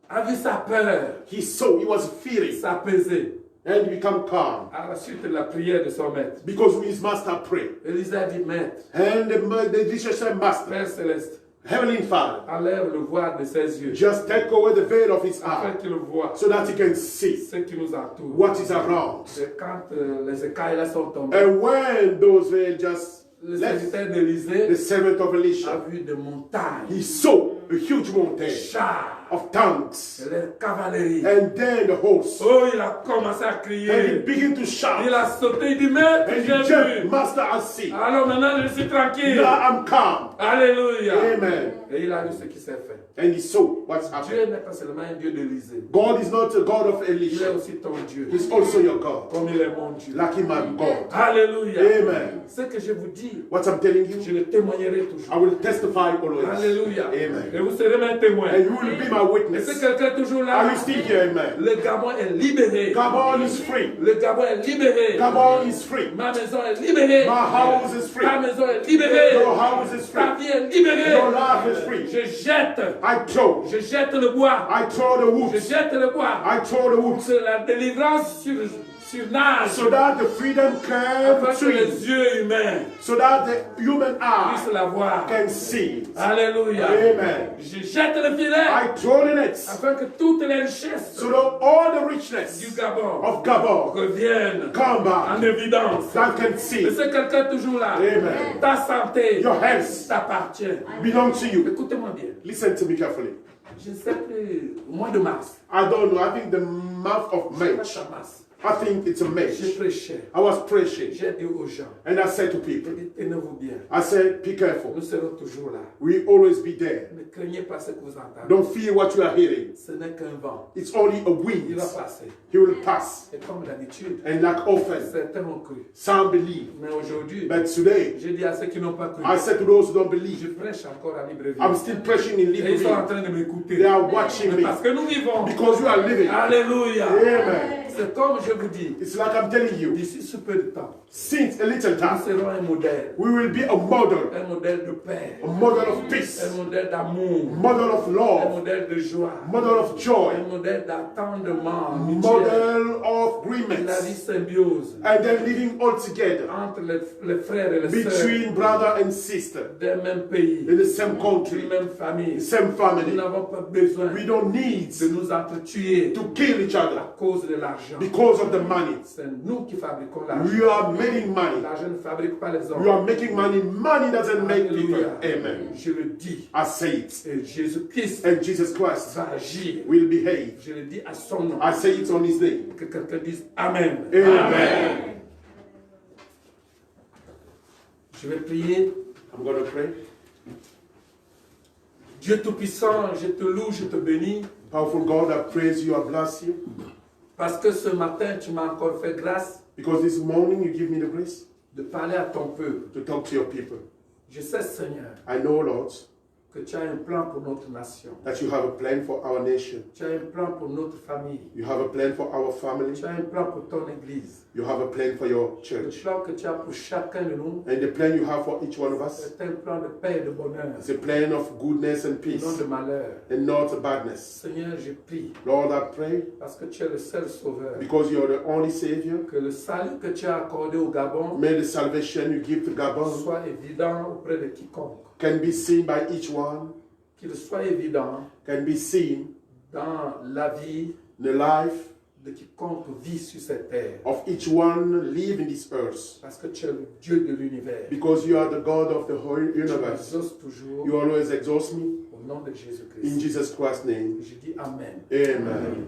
a vu sa peur he saw, he was fearing, s'apaiser and become calm. à la suite de la prière de son maître. Because his master prayed. Élisée a dit, maître, And the Elisha said, Master, Père Céleste, Heavenly Father, enlève le voile de ses yeux just take away the veil of his afin eye qu'il voie so that he can see ce qui nous entoure. what is around. Et quand les écailles là sont tombées, And when those veils just le left, serviteur d'Élisée the servant of a Elisha, vu des montagnes, he saw a huge mountain, chars, of tanks. et les cavaleries. And then the host. Oh, il a commencé à And he crier. began to shout. Il a sauté, il dit, Maître, And he j'ai jumped, vu. Master, I see. Alors maintenant, je suis tranquille. Now I'm calm. Alléluia. Amen. Et il a vu ce qui s'est fait. And he saw what's happening. Dieu n'est pas seulement un Dieu d'Élysée. God is not a God of Il est Elisha. aussi ton Dieu. He's also your God. Comme il est mon Dieu. Like him, I'm God. Alléluia. Amen. Ce que je vous dis, What I'm telling je you, le témoignerai toujours. I will testify always. Alléluia. Amen. Et vous serez mes témoins. And you will be my Et witness. c'est quelqu'un toujours Are là. you still here, amen? Le Gabon est libéré. Gabon is free. Le Gabon est libéré. Gabon is free. Ma maison est libérée. My house is free. Ta maison est libérée. Your house is Ta free. vie est libérée. Your life is free. Je jette le bois. I throw the Je woods. jette le bois. I throw the Pour woods. que la délivrance surnage. So that the freedom can Afin que les see. yeux humains So that the human puissent eye la voir. can see it. Alléluia. Amen. Je jette le filet. I throw the nets. Afin que toutes les richesses So that all the du richness Gabon of Gabon reviennent come en back. évidence. That can see. Et c'est quelqu'un toujours là. Amen. Ta santé Your health t'appartient. belong to you. Écoutez-moi bien. Listen to me carefully. Je ne sais plus, au mois de mars. I don't know. I think the month of Je sais pas March. si c'est mars. I think it's a J'ai March. prêché. I was preaching J'ai dit aux gens, and I said to people, tenez-vous bien. I said, be careful. Nous serons toujours là. We always be there. Ne craignez pas ce que vous entendez. Don't fear what you are hearing. Ce n'est qu'un vent. It's only a Il wind. va passer. He will pass. Et comme d'habitude, And like often, certains ont cru. some believe. Mais aujourd'hui, But today, je dis à ceux qui n'ont pas cru, I said to those who don't je believe, prêche encore à Libreville. I'm still preaching in Et ils sont en Libreville. train de m'écouter. They are watching Mais me parce que nous vivons. because you are living. Alléluia. Amen. C'est comme je vous dis, It's like I'm telling you, d'ici ce peu de temps, since a little nous time, serons un modèle. we will be a model De paix. of peace, Un modèle d'amour. model of Un love, modèle de joie. model of joy, Un modèle d'attendement mutuel. model of La vie agreements, symbiose and then living all together entre les frères et les sœurs between brother and sister des mêmes pays, in the same country, d'une même famille. same Nous family. n'avons pas besoin We don't need de nous entretuer to kill each à other cause de l'argent. because of the money. C'est nous qui fabriquons We l'argent. are making money. L'argent ne fabrique pas les We hommes. are making money. Money doesn't make people. Alléluia. Amen. Je le dis. I say it. Et Jésus-Christ And Jesus Christ va agir. will behave. Je le dis à son nom. I say it on his name. Que quelqu'un dise Amen. Amen. Je vais prier. I'm going to pray. Dieu Tout-Puissant, je te loue, je te bénis. Powerful God, I praise you, I bless you. Parce que ce matin, tu m'as encore fait grâce Because this morning you give me the grace de parler à ton peuple. to talk to your people. Je sais, Seigneur, I know, Lord, que tu as un plan pour notre nation. that you have a plan for our nation. Tu as un plan pour notre famille. You have a plan for our family. Tu as un plan pour ton Église. You have a plan for your Le church. plan que tu as pour chacun de nous, And the plan you have for each one of us c'est un plan de paix et de bonheur, is a plan of goodness and non peace de malheur. and not badness. Seigneur, je prie, Lord, I pray parce que tu es le seul sauveur, because you are the only Savior. que le salut que tu as accordé au Gabon May the salvation you give to Gabon soit évident auprès de quiconque. can be seen by each one, Qu'il soit évident can be seen dans la vie in the life de quiconque vit sur cette terre. of each one living this earth. Parce que tu es le Dieu de l'univers. Because you are the God of the whole Tu universe. m'exauces toujours You always exhaust me. au nom de In Jésus-Christ. Jesus Christ's name. Je dis Amen. Amen. Amen.